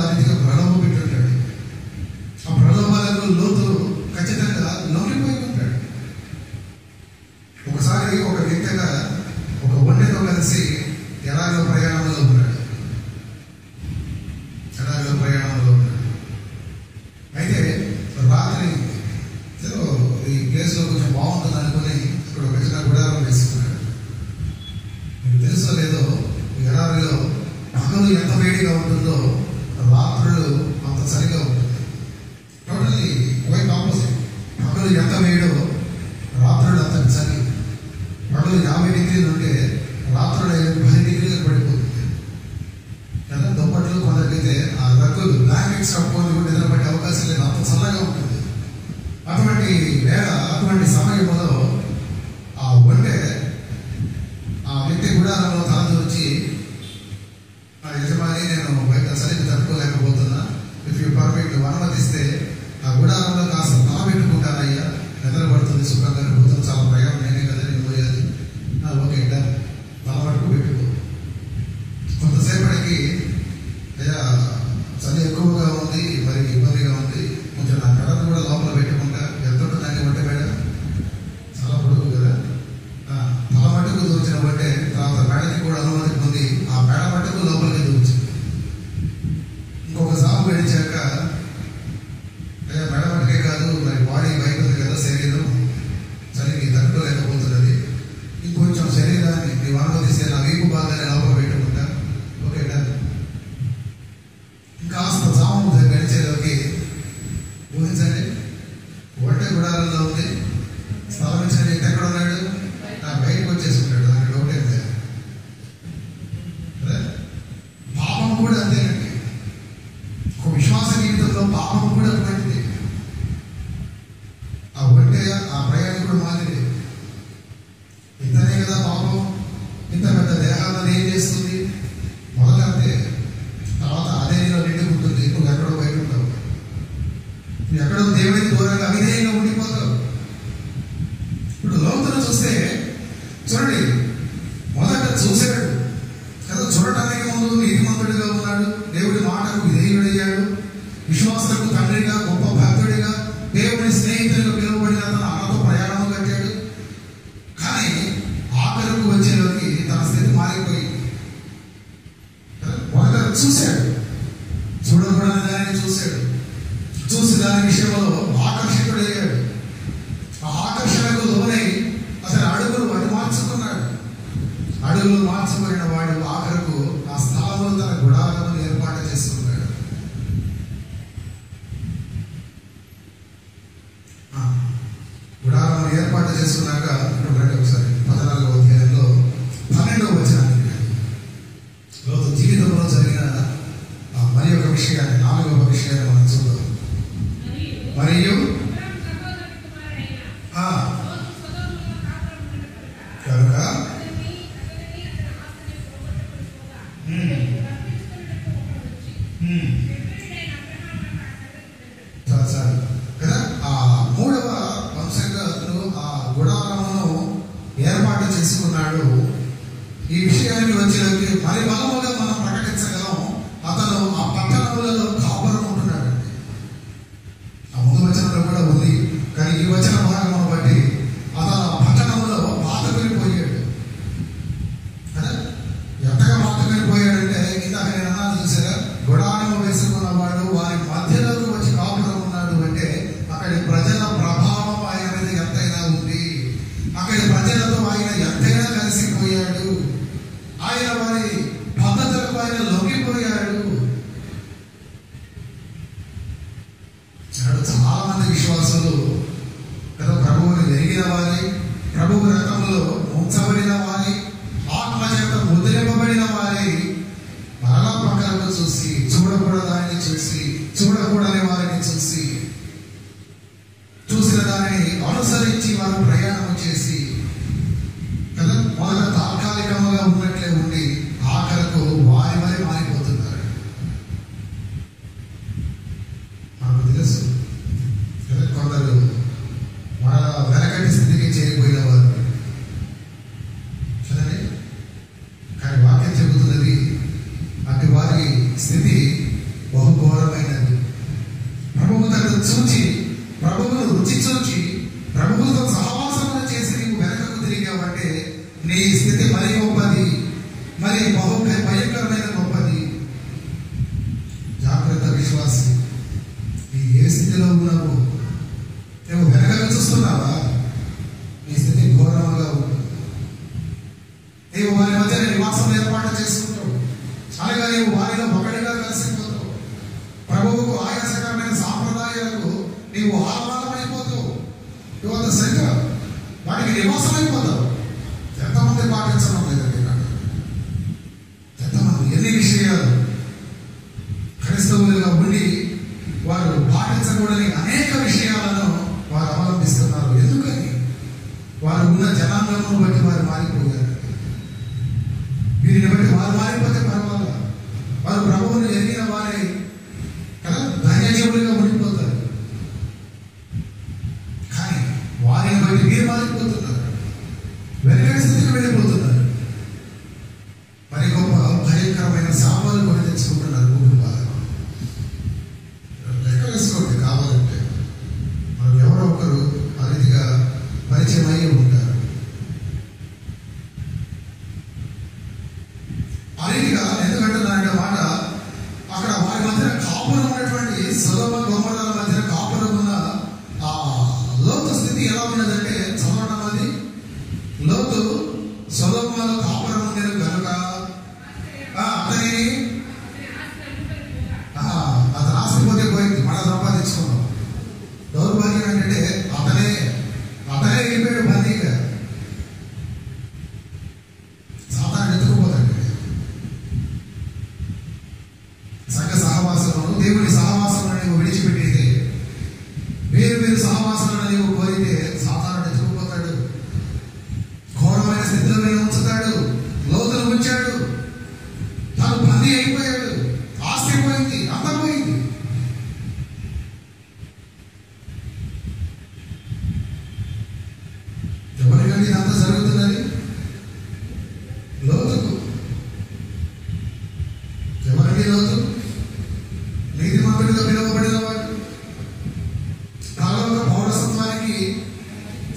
పగలు ఎంత వేడిగా ఉంటుందో రాత్రులు అంత చలిగా ఉంటుంది. Totally quite opposite. పగలు ఎంత వేడో రాత్రులు అంత చలి. పగలు 50 డిగ్రీలు ఉంటే రాత్రులు 10 డిగ్రీలకు పడిపోతుంది కదా. దుప్పట్లు కొందరికైతే ఆ రగ్గులు బ్లాంకెట్స్ కప్పుకొని నిద్రపడే అవకాశం లేదు, అంత చల్లగా ఉంటుంది. అటువంటి వేళ, అటువంటి సమయంలో ఆ ఒంటె ఆ వ్యక్తి గుడారంలో తలదూర్చి, ఆ యజమాని నేను బయట చలికి తట్టుకోలేకపోతున్నా, ఇఫ్ యూ పర్మిట్, అనుమతిస్తే ఆ గుడారంలో కాస్త తల పెట్టుకుంటానయ్యా, నిద్ర పడుతుంది, సుఖంగా పోతుంది, చాలా ప్రయాణం నేనే కదా నేను పోయేది. ఓకే డన్, తల పట్టుకు పెట్టుకో. కొంతసేపటికి అయ్యా చలి ఎక్కువగా ఉంది, మరి ఇబ్బందిగా ఉంది, కొంచెం నా కడను కూడా లోపల పెట్టుకుంటా. ఎంత ఉంటుందండి ఒంటె మేడ? చాలా పొడుగు కదా. తల మట్టుకు దూర్చిన ఒంటె తర్వాత మేడకి కూడా అనుమతి పొంది ఆ మేడ మట్టుకు లోపలికి దూర్చింది. ఇంకొక సాగు గడిచాక అయ్యా మేడ మట్టుకే కాదు, మరి బాడీ బయట ఉంది కదా, శరీరం చలికి తట్టుకోలేకపోతున్నది, ఇంకొంచెం శరీరాన్ని నీవు అనుమతిస్తే నా వీపు బాగానే లోపల పెట్టుకుంటా. Okay done. ఇంకాస్త సాము గడిచేలోకి ఊహించండి, ఒంటె గుడారంలో ఉంది, స్థలం ఇచ్చండి, ఎక్కడ ఉన్నాడు? బయటకు వచ్చేసి ఉంటాడు, దానికి డౌట్ ఏం లేదు. పాపం కూడా అంతేనండి. ఒక విశ్వాస జీవితంలో పాపం కూడా అటువంటిది. ఆ ఒంటె ఆ ప్రయాణికుడు మాదిరి. ఇంతనే కదా పాపం, ఇంత పెద్ద దేహాలను ఏం చేస్తుంది? మొదట అంతే, తర్వాత అదే నీలో నిండుకుంటుంది, నువ్వు ఎక్కడో బయట ఉంటావు, నువ్వు ఎక్కడో దేవుడికి దూరంగా అవిధేయంగా ఉండిపోతావు. ఇప్పుడు లోతును చూస్తే చూడండి, మొదట చూశాడు కదా, చూడటానికి ముందు నీతిమంతుడిగా ఉన్నాడు, దేవుడి మాటకు విధేయుడయ్యాడు, విశ్వాసులకు తండ్రిగా, గొప్ప భక్తుడిగా, దేవుడి స్నేహితుడిగా పిలువబడిన తన అన్నతో ప్రయాణం కట్టాడు. కానీ ఆఖరుకు వచ్చేలోకి తన స్థితి మారిపోయింది. మొదట చూశాడు, చూడకూడని దానిని చూశాడు, చూసి దాని విషయంలో ఆకర్షితుడయ్యాడు. ఆ ఆకర్షణకు లోనై అసలు అడుగులు మార్చుకున్నాడు. అడుగులు మార్చుకున్న వాడు ఆఖరకు ఆ స్థలంలో తన గుడాలను ఏర్పాటు చేసుకున్నాడు. గుడాలను ఏర్పాటు చేసుకున్నాక ఇప్పుడు ఒకసారి 14వ అధ్యాయంలో 12వ వచనాన్ని, లోతు జీవితంలో జరిగిన మరి ఒక విషయాన్ని, 4వ విషయాన్ని మనం చూద్దాం. మరియు కనుక కదా ఆ 3వ వంశంగా ఆ గుడారమును ఏర్పాటు చేసుకున్నాడు. ఈ విషయానికి వచ్చేలోకి మరి బలముగా మనం ప్రకటించగలం, అతను ఆ పట్టణములలో కాపురం ఉంటున్నాడండి. ఆ ముందు వచనంలో కూడా ఉంది, కానీ ఈ వచన భాగమును బట్టి అతను ఆ పట్టణంలో పాతకునిపోయాడు కదా. ఎంతగా పాతకునిపోయాడంటే, ఇందాక నేను అన్నాను చూసారా, గుడారము వేసుకున్నవాడు వారి మధ్యలోకి వచ్చి కాపురం ఉన్నాడు అంటే అక్కడి ప్రజల ప్రభావం ఆయన మీద ఎంతైనా ఉంది, అక్కడి ప్రజలతో ఆయన ఎంతైనా కలిసిపోయాడు, ఆయన వారి పద్ధతులకు ఆయన లొంగిపోయాడు. చాలా మంది విశ్వాసులు కదా ప్రభువుని ఎరిగిన వారి, ప్రభువు రకంలో ఉంచబడిన వారి, ఆత్మచేత ముద్రింపబడిన వారి మరలా పక్కలను చూసి, చూడకూడదాన్ని చూసి, చూడకూడని వారిని చూసి, చూసిన దానిని అనుసరించి వారు ప్రయాణం చేసి కదా మొదట తాత్కాలికంగా ఉన్నట్లే ఉండి ఆఖరకు వారి వరే మారిపోతున్నారు. మనకు తెలుసు కదా, కొందరు మన వెనకటి స్థితికి చేరిపోయిన వారు చూడండి. కానీ వాక్యం చెబుతున్నది అటు వారి స్థితి బహుఘోరమైనది. ప్రభువు తను చూచి, ప్రభువును రుచి చూచి, ప్రభువుతో సహవాసములు చేసి నీవు వెనకకు తిరిగావంటే నీ స్థితి మరి గొప్పది, మరి భయంకరమైన గొప్పది. జాగ్రత్త విశ్వాసి, నీ ఏ స్థితిలో ఉన్నావు? నువ్వు వెనకకు చూస్తున్నావా? నీ స్థితి ఘోరంగా ఉంటుంది. నీవు వారి మధ్య నివాసం ఏర్పాటు చేసుకుంటావు, అనగా నీవు నివాసం అయిపోతారు. ఎంతమంది పాటించడం లేదండి? ఎంతమంది ఎన్ని విషయాలు క్రైస్తవులుగా ఉండి వారు పాటించకూడని అనేక విషయాలను వారు అవలంబిస్తున్నారు. ఎందుకని? వారు ఉన్న జనాంగమును బట్టి వారు మారిపోయారు. వీరిని బట్టి వారు మారిపోతే పర్వాలేదు. వారు ప్రభువును ఎరిగిన వారే కదా ధన్యజీవులుగా ఉండిపోతారు. కానీ వారిని బట్టి వీరు మారిపోతున్నారు, వెనుకటి స్థితికి వెళ్ళిపోతున్నారు. మరి గొప్ప భయంకరమైన శాపాలు కొని తెచ్చుకుంటున్నారు. లెక్క వేసుకోండి, కావాలంటే మనం ఎవరో ఒకరు ఆ రీతిగా పరిచయం అయ్యి ఉంటారు. ఆ రీతిగా ఎందుకంటున్నారంటే మాట అక్కడ వారి మధ్యన కాపురం ఉన్నటువంటి సొదొమ గొమొర్రాల మధ్యన కాపురం ఉన్న ఆ లోతు స్థితి ఎలా ఉన్నదంటే, చదవడం అది లోతు సొదొమలో కాపురం ఉండేది కనుక అతని ఆస్తి పోతే పోయింది, మనం సంపాదించుకున్నాం. దౌర్భాగ్యం ఏంటంటే అతనే వెళ్ళిపోయాడు బందీగా. సాతాను ఎత్తుకుపోతాడు. సంఘ సహవాసమును దేవుని సహవాసమును నీవు విడిచిపెట్టితే, వేరు సహవాసాలను నీవు కోరితే సాతాను ఎత్తుకుపోతాడు. ఘోరమైన స్థితిలో నేను ఉంచుతాడు. లోతులు ఉంచాడు. తాను బందీ అయిపోయాడు. ఆస్తి పోయింది, అంత పోయింది. ఎవరికంటే ఇదంతా జరుగుతున్నది? లోతుకు. ఎవరికి లోతు? నీతిమంతుడిగా పిలువబడిన వాడు, పరలోక పౌరసత్వానికి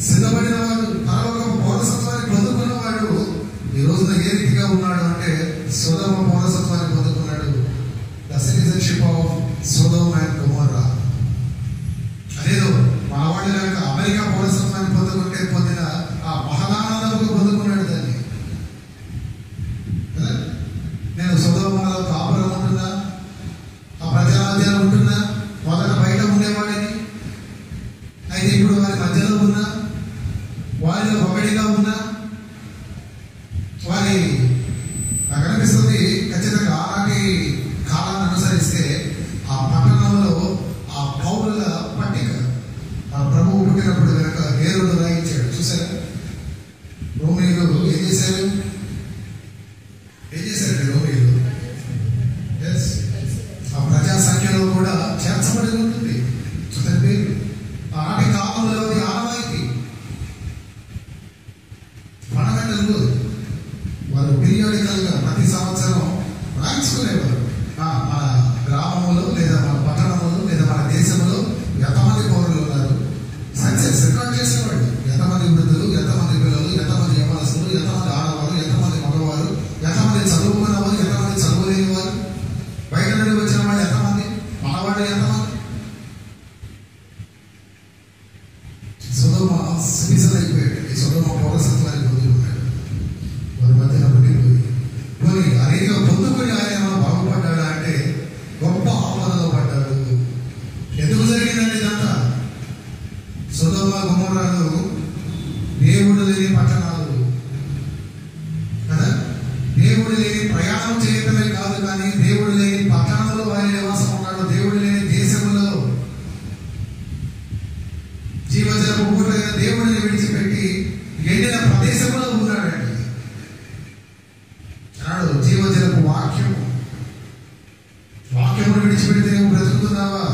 సిద్ధపడిన వాడు, పరలోక పౌరసత్వాన్ని పొందుకున్న వాడు ఈ రోజున ఏ రీతిగా ఉన్నాడు అంటే సొదొమ పౌరసత్వాన్ని పొందుకున్నాడు. The citizenship of Sodom and Gomorrah. అదేదో మన వాళ్ళు కనుక అమెరికా పౌరసత్వాన్ని పొందుకుంటే పొందిన ఆ మహదానందముకు పొందుకున్నాడు దాన్ని. నేను సొదొమలో కాపురం ఉంటున్నా, ఆ ప్రజల మధ్యలో ఉంటున్నా, మొదట బయట ఉండేవాడిని, అయితే ఇప్పుడు వారి మధ్యలో ఉన్నా, వారిలో ఒకటిగా ఉన్నా. వారి నాకు అనిపిస్తుంది ఖచ్చితంగా ఆనాటి కాలాన్ని అనుసరిస్తే ఆ పట్టణంలో ఆ పౌరుల పట్టిక ఆ ప్రభువు పుట్టినప్పుడు కనుక హేరోదు రాయించాడు. చూసారా? రోమీయులు ఏం చేశారు? రోమీయులు ఆ ప్రజా సంఖ్యలో కూడా చేర్చబడి ఉంటుంది అతని పేరు. ఆనాటి కాలంలో ఆనవాయితీ ఫండమెంటల్. వారు పీరియాడికల్గా ప్రతి సంవత్సరం రాయించుకునేవారు. మన గ్రామంలో లేదా మన పట్టణంలో లేదా మన దేశంలో ఎంతమంది పౌరులు ఉన్నారు సక్సెస్ రికార్డ్ చేసేవాడు. ఎంతమంది వృద్ధులు, ఎంతమంది పిల్లలు, ఎంతమంది యవనస్తులు, ఎంతమంది ఆడవారు, ఎంతమంది మగవారు, ఎంతమంది చదువుకున్న వారు, ఎంతమంది చదువులేని వారు, బయట నుండి వచ్చిన వాళ్ళు ఎంతమంది, మనవాళ్ళు ఎంతమంది. సొదొమ సిటిజన్ అయిపోయాడు. ఈ సొదొమ పౌరసత్వాన్ని పొందుకున్నాడు. వారి మధ్యన ఉండిపోయి పోయి ఆ రీతిగా పొందుకొని ఆయన బాగుపడ్డాడా అంటే గొప్ప ఆపదలో పడ్డాడు. ఎందుకు జరిగిందండి ఇదంతా? సొదొమ గొమొర్రాలు దేవుడు లేని పట్టణాలు కదా. దేవుడు లేని ప్రయాణం చేయటమే కాదు, కానీ దేవుడు లేని పట్టణంలో వారి నివాసం ఉన్నాడు. దేవుడు లేని దేశంలో జీవజలపు ఊటైన దేవుడిని విడిచిపెట్టి ఎండిన ప్రదేశంలో ఉన్నాడండి. అన్నాడు జీవజలపు వాక్యమును విడిచిపెడితే నువ్వు బ్రతుకుతున్నావా?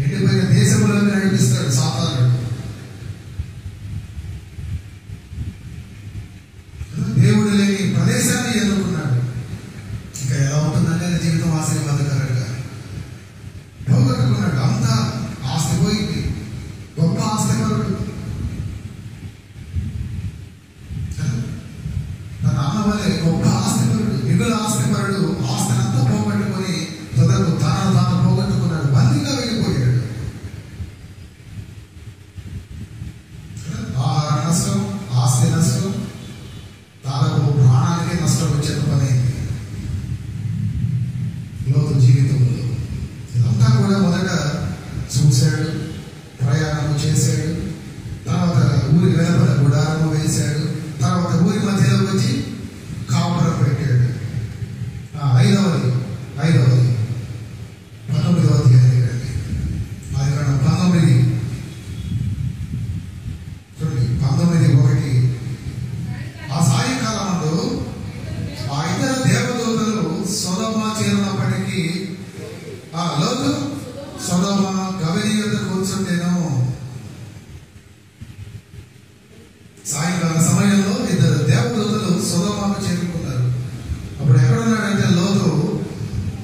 ఎండిపోయిన దేశంలో నడిపిస్తాడు సాతానుడు. దేవుడు లేని ప్రదేశాన్ని ఎన్నుకున్నాడు. ఇంకా ఎలా ఉంటుందంటే జీవితం ఆశీర్వాదకరంగా పోగొట్టుకున్నాడు. అంతా ఆస్తి పోయింది. గొప్ప ఆస్తిపరుడు, తన నాన్న వల్లే గొప్ప ఆస్తిపరుడు, మిగులు ఆస్తిపరుడు, ఆస్తినంతా పోగొట్టుకొని తాను పోగొట్టుకున్నాడు. బందీగా వెళ్ళిపోయాడు. లోతు సొదొమ గవని యొద్ద కూర్చుంటేను. సాయంకాల సమయంలో ఇద్దరు దేవదూతలు సొదొమకు చేరుకున్నారు. అప్పుడు ఎక్కడున్నాడంటే లోతు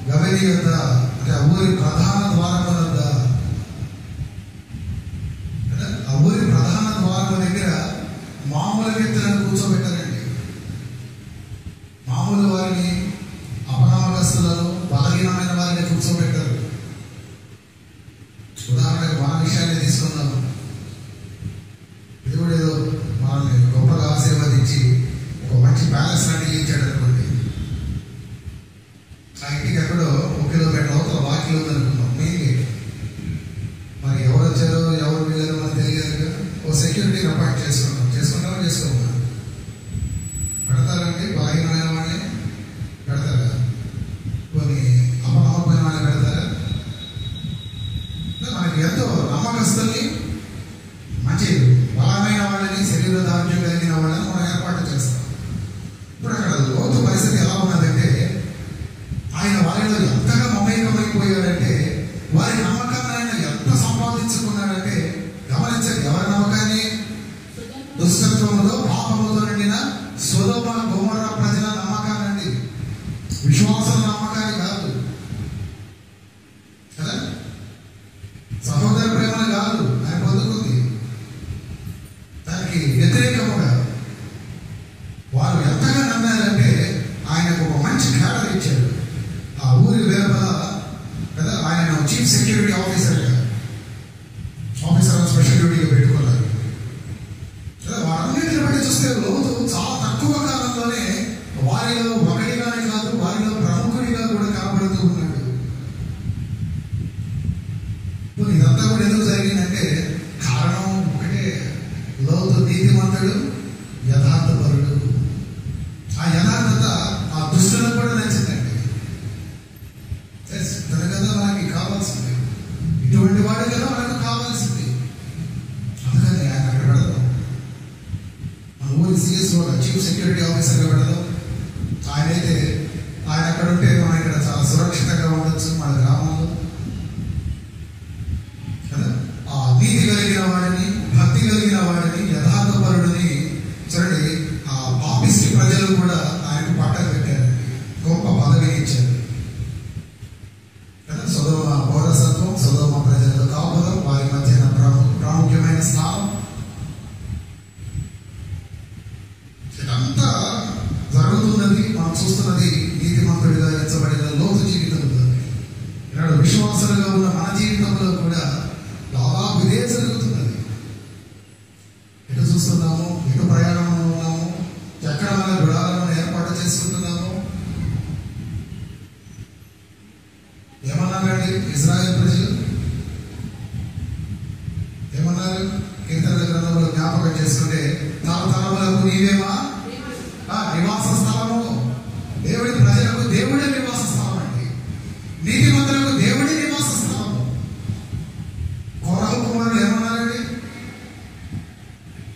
గవని యొద్ద, అంటే ఆ ఊరి ప్రధాన ద్వారం వద్ద. ఆ ఊరి ప్రధాన ద్వారం దగ్గర మామూలు వ్యక్తులను కూర్చోబెట్టారండి. మామూలు వారిని, అపనమ్మకస్తులను, బలహీనమైన వారిని కూర్చోబెట్టారు. ఉదాహరణకు మన విషయాన్ని తీసుకున్నాము. దేవుడు ఏదో మనల్ని గొప్పగా ఆశీర్వదించి ఒక మంచి ప్యాలెస్ లాంటివి ఇచ్చాడు అనుకోండి. ఆ ఇంటికి ఎక్కడో 1 కిలోమీటర్ అవతల వాకిలు ఉందనుకున్నాం, మెయిన్ గేట్. మరి ఎవరు వచ్చారో ఎవరు వెళ్ళారో మనకు తెలియదు కదా. ఓ సెక్యూరిటీని అపాయింట్ చేసుకుంటామా చేసుకోమా? పెడతారండి బలహీనమైన వాళ్ళని పెడతారా? కొన్ని అపనమ్మకమైన వాళ్ళని పెడతారా? మనకి ఎంతో నమ్మకస్తుల్ని, మంచి బలమైన వాళ్ళని, శరీర దారుణ్యం కలిగిన వాళ్ళని మనం ఏర్పాటు చేస్తాం. ఇప్పుడు అక్కడ లోతు పరిస్థితి ఎలా ఉన్నదంటే, ఆయన వారిలో ఎంతగా మమేకమైపోయాడంటే, వారి నమ్మకాన్ని ఆయన ఎంత సంపాదించుకున్నాడంటే గమనించండి. ఎవరి నమ్మకాన్ని? దుష్టత్వములో పాపముతో నిండిన సొదొమ గొమొర్రా ప్రజల నమ్మకానండి, విశ్వాసాల నమ్మకాన్ని కాదు కదా. సహోదర ప్రేమను కాదు ఆయన పొందుకుంది, దానికి వ్యతిరేకముగా వారు ఎంతగా నమ్మారంటే ఆయనకు ఒక మంచి క్యాడర్ ఇచ్చారు. ఆ ఊరి వెలుపల కదా ఆయన చీఫ్ సెక్యూరిటీ ఆఫీసర్ స్పెషల్ డ్యూటీగా పెట్టుకున్నారు కదా. వారన్నిటిని బట్టి చూస్తే లోతు చాలా తక్కువ కాలంలోనే వారిలో ఒకటిగానే కాదు, వారిలో ప్రముఖుడిగా కూడా కనబడుతూ ఉన్నాడు. ఇదంతా కూడా ఎందుకు జరిగిందంటే కారణం ఒకటే, లోతు నీతిమంతుడు, యథార్థపరుడు. ఆ యథార్థత ఆ దుష్టులకు కూడా నచ్చిందండి. తన కదా మనకి కావాల్సింది, ఇటువంటి వాడు కదా మనకు కావాల్సింది. అందుకని ఆయన అక్కడ పెడదాం, మన ఊరి సిఎస్ఓ చీఫ్ సెక్యూరిటీ ఆఫీసర్గా పెడదాం. ఆయన అక్కడ ఉంటే మనం ఇక్కడ చాలా సురక్షితంగా ఉండొచ్చు మన గ్రామంలో కదా. ఆ నీతి కలిగిన వాడిని, భక్తి కలిగిన వాడిని, యథార్థపరుడిని చూడండి, ఆ పాపిస్టి ప్రజలు కూడా ఆయనకు పట్టలు పెట్టారండి, గొప్ప పదవిని ఇచ్చారు కదా. సొదొమ పౌరసత్వం, సొదొమ ప్రజల కాపురం, వారి మధ్యన ప్రాముఖ్యమైన స్థానం, ఇదంతా జరుగుతున్నది. మనం చూస్తున్నది నీతిమంతుడిగా ఎంచబడిన లోతు జీవితంలో. ఈనాడు విశ్వాసులుగా ఉన్న మన జీవితంలో కూడా దాదాపు ఇదే జరుగుతున్నది. ఎటు చూస్తున్నాము, ఎటు ప్రయాణంలో ఉన్నాము, ఎక్కడ మన గుడాలను ఏర్పాటు చేసుకుంటున్నాము. ఏమన్నారండి ఇజ్రాయేల్ ప్రజలు? ఏమన్నారు? కీర్తనల గ్రంథంలో జ్ఞాపకం చేసుకుంటే, తరతరములకు నీవేమా నివాస స్థలము. దేవుడి ప్రజలకు దేవుడే నివాస స్థలం అండి, నీతిమంతులకు దేవుడి నివాస స్థలము. కోరహ కుమారులు ఏమన్నారండి?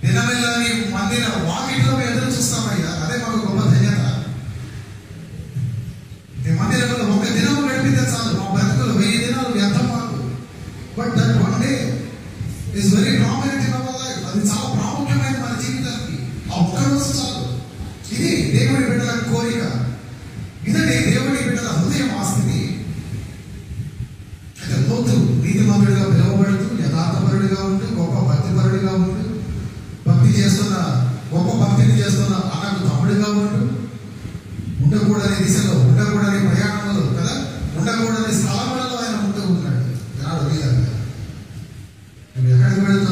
దినమెల్లా నీ మందిర వాకిట్లో ఎదురు చూస్తామయ్యా, అదే మాకు గొప్ప ధన్యత. నీ మందిరంలో ఒక దినము గడిపితే చాలు, మా బ్రతుకులు 1000 దినాలు వ్యర్థం మాకు. But that one day is very prominent in our life. అది చాలా ప్రాముఖ్యమైన మన జీవితానికి. ఆ ఒక్కరోజు చాలు. ఇది దేవుడి బిడ్డల కోరిక, ఇదండి దేవుడి బిడ్డల హృదయం ఆస్తి. అయితే లోతు నీతిమంతుడిగా పిలువబడుతూ, యథార్థపరుడిగా ఉంటూ, గొప్ప భక్తిపరుడిగా ఉంటూ, గొప్ప భక్తిని చేస్తున్న అన్నకు తమ్ముడిగా ఉంటూ, ఉండకూడని దిశలో, ఉండకూడని ప్రయాణంలో కదా, ఉండకూడని స్థలములలో ఆయన ఉంటూ ఉన్నాడు. నాడు వీధంగా నువ్వు ఎక్కడికి వెళ్తావు?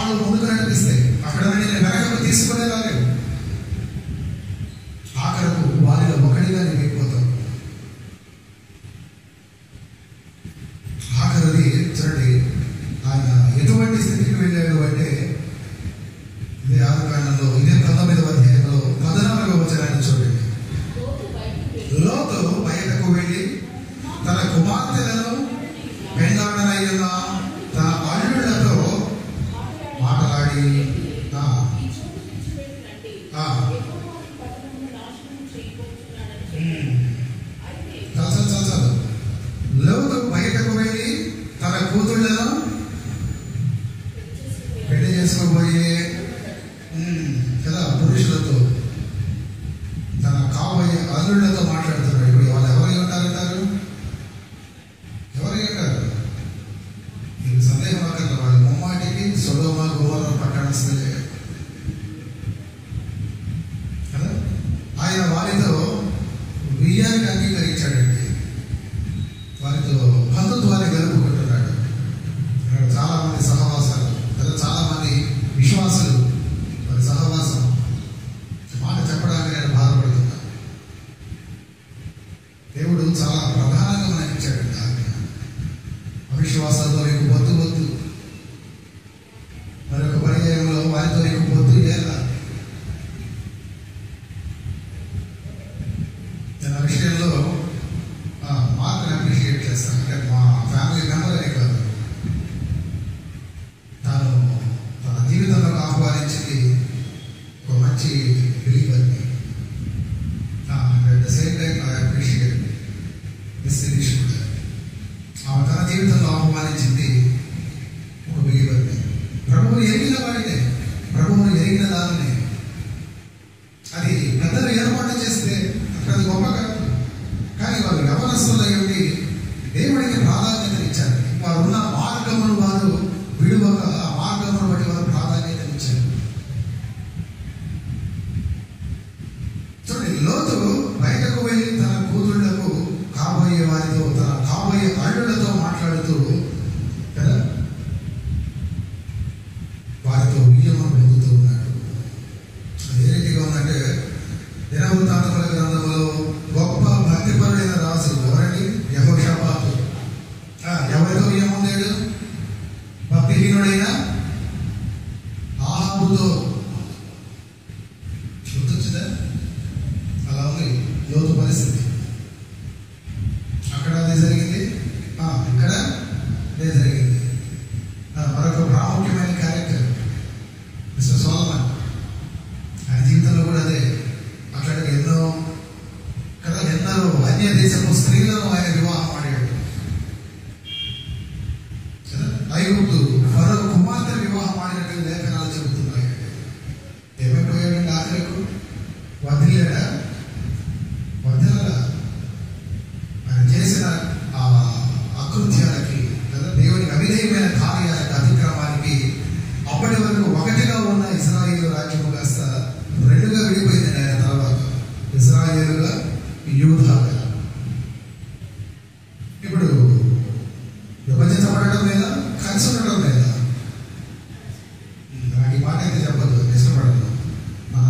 కాళ్ళు ముందుకు నడిపిస్తాయి. అక్కడ నేను వెనకకు తీసుకునే రాలేవు. ఆఖరకు వారిలో ఒకటిగా నేను అయిపోతాం. ఆఖరిది చూడండి, ఆయన ఎటువంటి స్థితికి వెళ్ళాడు అంటే ఇదే ఆదికాండంలో ఇదే 19వ అధ్యాయంలో 14వ వచనాన్ని చూడండి. లోతు బయటకు వెళ్ళి తన కుమార్తెలను పెండాడనైన తన అల్లుళ్లతో మాట్లాడి లోతు బయటకు వెళ్ళి తన కూతుళ్లను పెళ్లి చేసుకోబోయే కదా పురుషులతో తన కాబోయే అల్లుళ్లతో మాట్లాడుతున్నాడు. ఇప్పుడు వాళ్ళు ఎవరై ఉంటారంటారు? ఎవరై ఉంటారు? మీకు సందేహం అక్కడ వాళ్ళు ముమ్మాటికి సొదొమ గొమొర్రా పట్టణస్థులే కదా. ఆయన వారితో వియ్యానికి అంగీకరించాడండి. వారితో బంధుత్వాన్ని గలుపుకుంటున్నాడు. చాలా మంది సహవాసాలు కదా, చాలా మంది విశ్వాసులు వారి సహవాసం మాట చెప్పడానికి నేను బాధపడుతున్నా. దేవుడు చాలా ప్రధానంగా మనకి ఇచ్చాడండి ఆజ్ఞ. అవిశ్వాసాలతో నీకు పొద్దు వద్దు, మరొక పర్యాయంలో వారితో నీకు పొద్దు ఎలా. నేను ఆ విషయంలో మార్క్ని అప్రిషియేట్ చేస్తాను. అంటే మా ఫ్యామిలీ మెంబర్ అనే కాదు, తాను తన జీవితంలో ఆహ్వానించింది ఒక మంచి బిలీవర్ని. At the same time I appreciate miss Shirish కూడా. ఆమె తన జీవితంలో ఆహ్వానించింది ఒక బిలీవర్ని. ప్రభువుని ఎరిగిన వాడినే, ప్రభువుని ఎరిగిన దానినే. అది పెద్దలు ఏర్పాటు చేస్తే అది గొప్ప కాదు, కానీ వారు యవనస్తులై ఉండి దేవుడికి ప్రాధాన్యతనిచ్చారు. వారు ఉన్న మార్గమును వారు విడువక ఆ మార్గమును బట్టి వారు ప్రాధాన్యతనిచ్చారు. చూడండి, లోతు బయటకు వెళ్ళి తన కూతుళ్లకు కాబోయే వారితో, తన కాబోయే అల్లుళ్లతో మాట్లాడుతూ కదా వారితో విజయము పొందుతూ ఉన్నాడు. అది ఏ రీతిగా ఉందంటే, దినవృత్తాంతముల గ్రంథంలో గొప్ప భక్తిపరుడైన రాజు ఎవరండి? యెహోషాపాతు. ఎవరితో ఏముందాడు? భక్తిహీనుడైన ఆహాబుతో. గుర్తొచ్చిందా? అలా ఉంది లోతు పరిస్థితి. అక్కడ అదే జరిగింది, ఇక్కడ అదే జరిగింది. మరొక ప్రాముఖ్యమైన క్యారెక్టర్ మిస్టర్ సొలొమన్. ఆయన జీవితంలో కూడా అదే. అట్లాంటి ఎన్నో కదా, ఎందరో అన్య దేశపు స్త్రీలను ఆయన వివాహం ఆడాడు. ఐగుప్తు ఫరో కుమార్తె వివాహం ఆడినట్టు లేఖనాలు చెబుతున్నాయి. ఏమైపోయాడండి ఆఖరకు? వదిలేడా? వదలరా? ఆయన చేసిన ఆ అకృత్యాలకి కదా, దేవునికి అవిధేయమైన కార్యాలకు, అతిక్రమానికి అప్పటి వరకు ఒకటిగా ఉన్న ఇశ్రాయేలు రాజ్యము కాస్త రెండుగా విడిపోయింది. ఆయన తర్వాత ఇశ్రాయేలుగా, యూదాగా. ఇప్పుడు విభజించబడటం లేదా, కలిసి ఉండటం లేదా? నాకు ఈ మాట అయితే చెప్పదు, ఇష్టపడదు. మన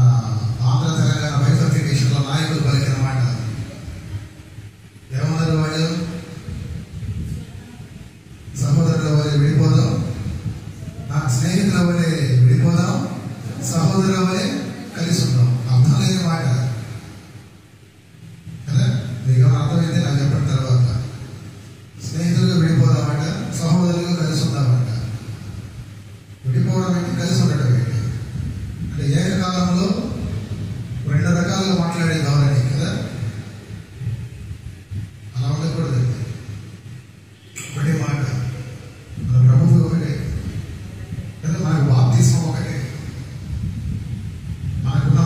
ఆంధ్ర తెలంగాణ బైఫర్ఫికేషన్లో నాయకులు పలికిన మాట ఏమన్నారు వాళ్ళు? సహోదరుల వలె విడిపోదాం, నాకు స్నేహితుల వలె విడిపోదాం, సహోదరుల వలె కలిసి ఉందాం. అర్థం లేని మాట కదా. మీకు అర్థమైతే నాకు చెప్పిన తర్వాత స్నేహితులుగా విడిపోదామంట, సహోదరులుగా కలిసి ఉందామంట. విడిపోవడం ఏంటి, కలిసి ఉండటం ఏంటి? అంటే ఏకకాలంలో రెండు రకాలుగా మాట్లాడే ధోరణి కదా. అలా ఉండకూడదు. ఒకటే మాట, మన ప్రభువు ఒకటే కదా, మనకు బాప్తిస్మం ఒకటే, మనకున్న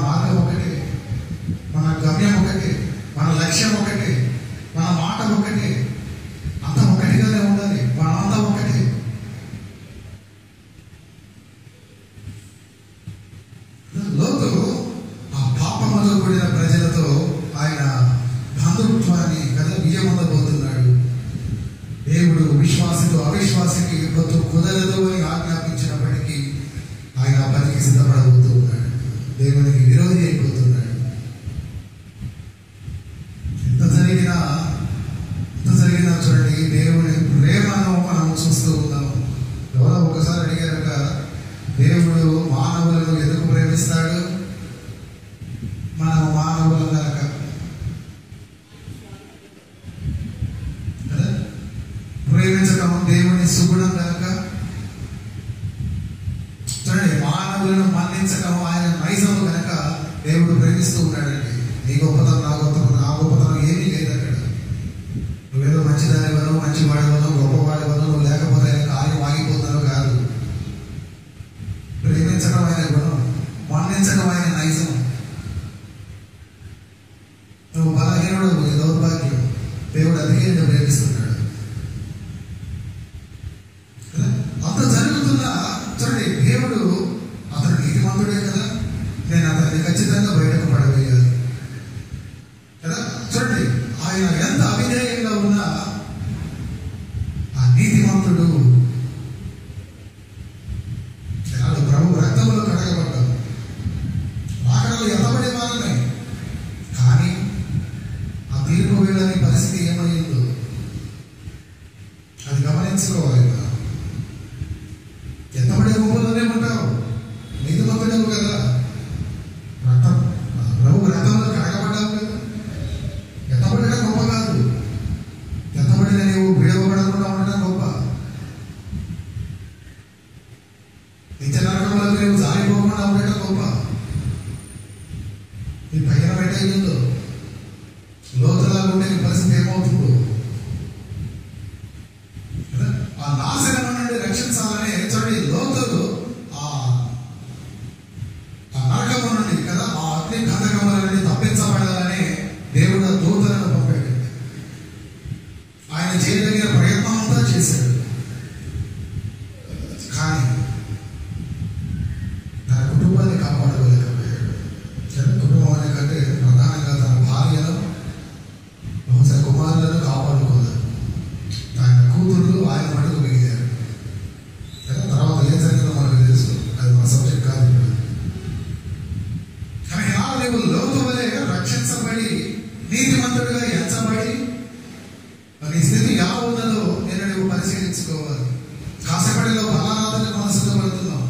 దేవుడు మానవులను ఎందుకు ప్రేమిస్తాడు? మనం మానవులు కనుక. ప్రేమించడం దేవుని సుగుణం కనుక. చూడండి, మానవులను మన్నించడం ఆయన నైజము కనుక దేవుడు ప్రేమిస్తూ ఉన్నాడండి. నీ గొప్పతనం, నా గొప్పతనం ఏమీ లేదు అక్కడ. నువ్వేదో మంచిదానివనో, మంచివాడివనో, గొప్పవాడివనో నువ్వు లేకపోతే ఆయన కార్యం ఆగిపోతానో కాదు. ప్రేమించడం ఆయన గుణం, మన్నించడం ఆయన నైజం. నువ్వు బలహీనుడు, నీ దౌర్భాగ్యం, దేవుడు అందుకే నువ్వు ప్రేమిస్తున్నాడు. అంత జరుగుతున్నా చూడండి, దేవుడు అతడు నీతిమంతుడే కదా, నేను అతన్ని ఖచ్చితంగా బయటకు పడవేయాలి కదా. చూడండి, ఆయన ఎంత అవిధేయంగా ఉన్నా ఆ నీతిమంతుడు ప్రభు రక్తంలో కడగబడ్డాం, రాకడలో ఎత్తబడే వారమే. కానీ ఆ తీర్పు వేళని పరిస్థితి ఏమైందో అది గమనించుకోవాలి. ఎత్తబడే గుంపులోనే ఉంటావు, నీతిమంతుడేవు కదా, రక్తం ప్రభు రక్తంలో కడగబడ్డావు కదా. ఎత్తబడడం గొప్ప కాదు, ఎత్తబడిన నీవు విడవబడకుండా ఉండడం గొప్ప. నిత్య నరకంలో నీవు జారిపోకుండా ఉండటం గొప్ప. నీ పైన పెట్టేందో లోతులా ఉంటే నీ పరిస్థితి ఏమవుతుందో. ఆ నాశనం నుండి రక్షించాలని చూడండి, లోతులు ఆ నరకము నుండి కదా, ఆ అగ్ని గంధకముల నుండి తప్పించబడాలని దేవుడు ఆ దూతలను పంపాడు. ఆయన చేయగలిగిన ప్రయత్నం అంతా చేశాడు. కానీ తన కుటుంబాన్ని కాపాడగలేకపోయాడు. కుటుంబం అనే కంటే ప్రధానంగా తన భార్యను, బహుశా కుమారులను కాపాడుకోలేదు. ఆయన కూతురు ఆయన మటుకు మిగిలారు. తర్వాత ఏం జరిగిందో మనకు తెలుసు, అది మన సబ్జెక్ట్ కాదు. కానీ ఎలా నీవు లోతు వలె రక్షించబడి నీతిమంతుడిగా ఎంచబడి నీ స్థితి ఎలా ఉన్నదో నేను నువ్వు పరిశీలించుకోవాలి. కాసేపటిలో బలారాధన మనసుతో పడుతున్నాం.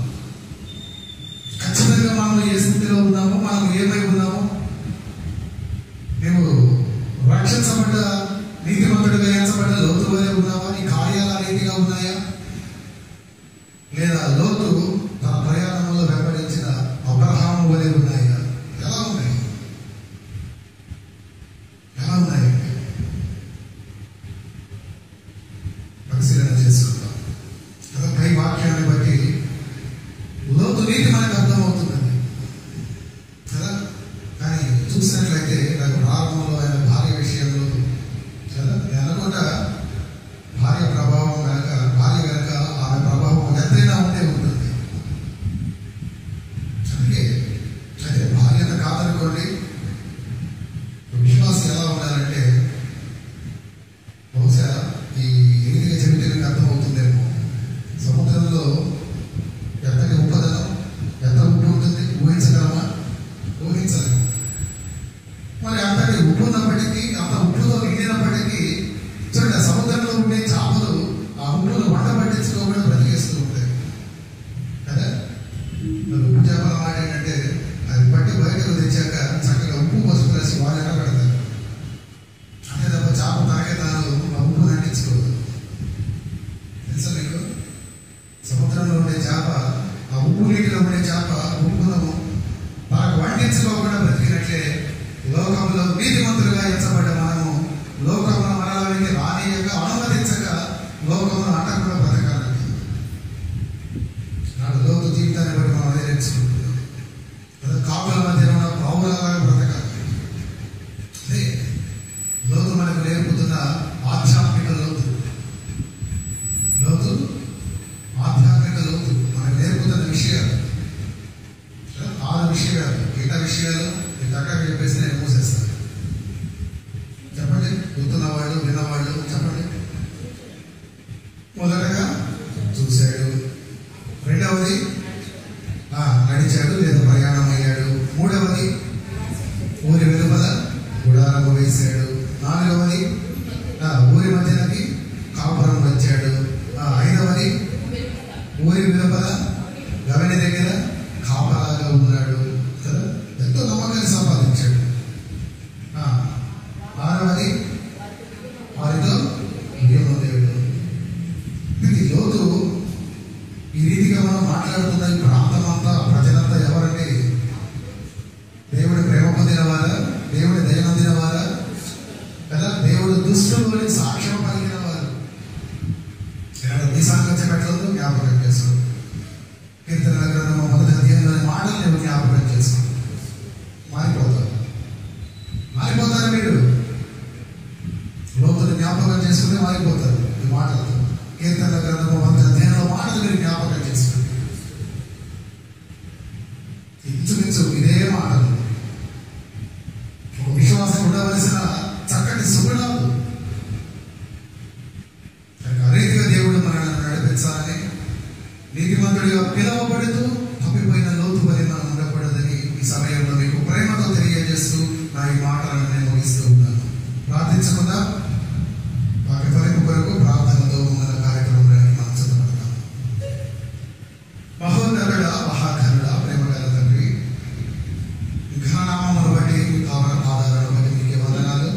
ఖచ్చితంగా మనం ఏ స్థితిలో ఉన్నామో, మనం ఏమై ఉన్నామో, నువ్వు రక్షించబడ్డ నీతిమంతుడిగా ఎంచబడ్డ లోతు వలె ఉన్నావా? నీ కార్యాలు ఆ రీతిగా ఉన్నాయా? లేదా లోతు తన ప్రయాణంలో వెంబడించిన అబ్రహాము వలె ఉన్నాయా? ఎలా ఉన్నాయి? ఎలా ఉన్నాయి? పరిశీలన చేసుకుందాం కదా. పై వాక్యాన్ని బట్టి లోతు నీతి మనకు అర్థమవుతుందండి కదా. కానీ చూసినట్లయితే నాకు ప్రారంభంలో ఆయన భార్య విషయంలో కదా, నేను అనుకుంటా భార్య ప్రభావం కనుక, భార్య కనుక ఆమె ప్రభావం ఎంతైనా ఉండే ఉంటుంది. అందుకే అయితే భార్యను కాదనుకోండి, విశ్వాసం ఎలా ఉండాలంటే, బహుశా ఈ ఎనిమిదిగా చెబితే మీకు అర్థమవుతుందేమో. సముద్రంలో ఎంతటి ఉపదనం, ఎంత ఉప్పు ఉంటుంది ఊహించగలమా? ఊహించలేము. మరి అంతటి ఉప్పు ఉన్నప్పటికీ, అంత ఉప్పులో నిండినప్పటికీ చూడండి, సముద్రంలో ఉండే చేపలు ఆ ఉప్పును వంట పట్టించుకోకుండా బ్రతికేస్తూ ఉంటాయి కదా. ఉప్పు చేపల మాట ఏంటంటే, అది పట్టి బయటకు తెచ్చాక చక్కగా ఉప్పు పసుపు రాసి వాళ్ళు ఎక్కడ పెడతారు. అంతే తప్ప చేప తాగే తాను ఆ ఉప్పు అంటించుకోదు. తెలుసా మీకు? సముద్రంలో ఉండే చేప, ఆ ఉప్పు నీటిలో ఉండే చేప ఉప్పును మనకు వండించుకోకుండా బ్రతికినట్లే లోకంలో నీతిమంతులుగా ఎంచబడ్డ మనము లోకంలో మనలోనికి రానియక, అనుమతించక లోకంలో అంటకుండా బ్రతకాలండి. నాడు లోతు జీవితాన్ని బట్టి మనం అదే నేర్చుకుంటున్నాం. కాపుల మధ్య ఉన్న పావులలాగా బ్రతకాలి. అదే లోతు మనకు నేర్పుతున్న ఆధ్యాత్మిక లోతు. లోతు ఆధ్యాత్మిక లోతు మనకు నేర్పుతున్న విషయాలు 6 విషయాలు. మిగతా విషయాలు నేను చక్కగా చెప్పేసి నేను మూసేస్తాను. చెప్పండి, గుర్తున్నవాళ్ళు, విన్నవాళ్ళు చెప్పండి. మొదటగా చూశాడు, రెండవది నడిచాడు లేదా ప్రయాణం అయ్యాడు, మూడవది ఊరి వెలుపల గుడారము వేశాడు, నాలుగవది ఊరి మధ్యనకి కాపురం వచ్చాడు, ఐదవది ఊరి వెలుపల గవని దగ్గర కాపలాగా ఉన్నాడు కదా, ఎంతో నమ్మకాన్ని సంపాదించాడు. ఆరవది వారితో దేవుడు. ఇది లోతు ఈ రీతిగా మనం మాట్లాడుతున్న ఈ ప్రాంతం అంతా, ప్రజలంతా ఎవరంటే దేవుడి ప్రేమ పొందిన వారా, దేవుడి దయ పొందిన వారా కదా, దేవుడు దుష్టులు సాక్ష్యం కలిగిన వారు. ఈ సాంగత్యం ఎట్లతో జ్ఞాపకం చేసుకో. కీర్తనల గ్రంథము 1వ అధ్యాయంలోని మాటలు నేను జ్ఞాపకం చేసుకో. మారిపోతారు మీరు. లోతులు జ్ఞాపకం చేసుకుంటే మారిపోతారు ఈ మాటలతో. కీర్తనల గ్రంథము 1వ అధ్యాయంలో మాటలు మీరు జ్ఞాపకం చేసుకోండి. ఇంచుమించు ఇదే మాటలు ఒక విశ్వాసం ఉండవలసిన చక్కటి సుగుణాలు. రీతిగా దేవుడు మనల్ని నడిపించాలని, నీతిమంతుడిగా పిలవబడుతూ తప్పిపోయిన లోతు వలె మనం ఉండకూడదని ఈ సమయంలో మీకు ప్రేమతో తెలియజేస్తూ నా ఈ మాటలను నేను ముగిస్తూ ఉన్నాను. ప్రార్థించకుండా వాటి ఫలింపు కొరకు ప్రార్థనతో మన కార్యక్రమానికి మనం సిద్ధపడతాం. మహోన్నతుడ, మహాఘనుడ, ప్రేమగల తండ్రి, ఘననామమును బట్టి మీ కావల పాదాలను బట్టి మీకే వందనాలు.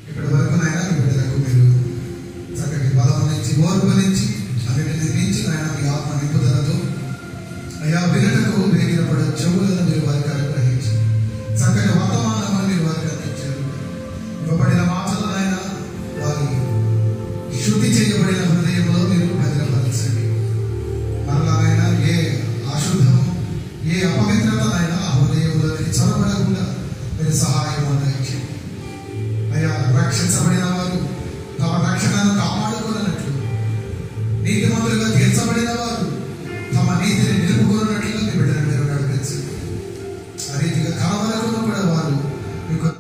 ఇప్పటి వరకు నాయన మీ బిడ్డలకు మీరు చక్కటి బలం నుంచి, ఓర్పు నుంచి, అన్నిటిని మించి నాయన మీ ఆత్మ నింపుదలతో అయా వినటకు వేగినప్పుడు చెవులను మీరు వారికి అనుగ్రహించి చక్కటి వర్తమానాలను మీరు వారికి అందించారు. ఇవ్వబడిన మాటలను ఆయన వారి శుద్ధి చేయబడిన హృదయంలో మీరు భద్రపరచండి. మరలానైనా ఏ అశుద్ధము, ఏ అపవిత్రతనైనా ఆ హృదయంలోకి చొరబడకుండా మీరు సహాయం అందించండి. అయ్యా, రక్షించబడిన వారు తమ రక్షణను కాపాడుకున్నట్లు, నీతిమంతులుగా తీర్చబడిన వారు తమ నీతిని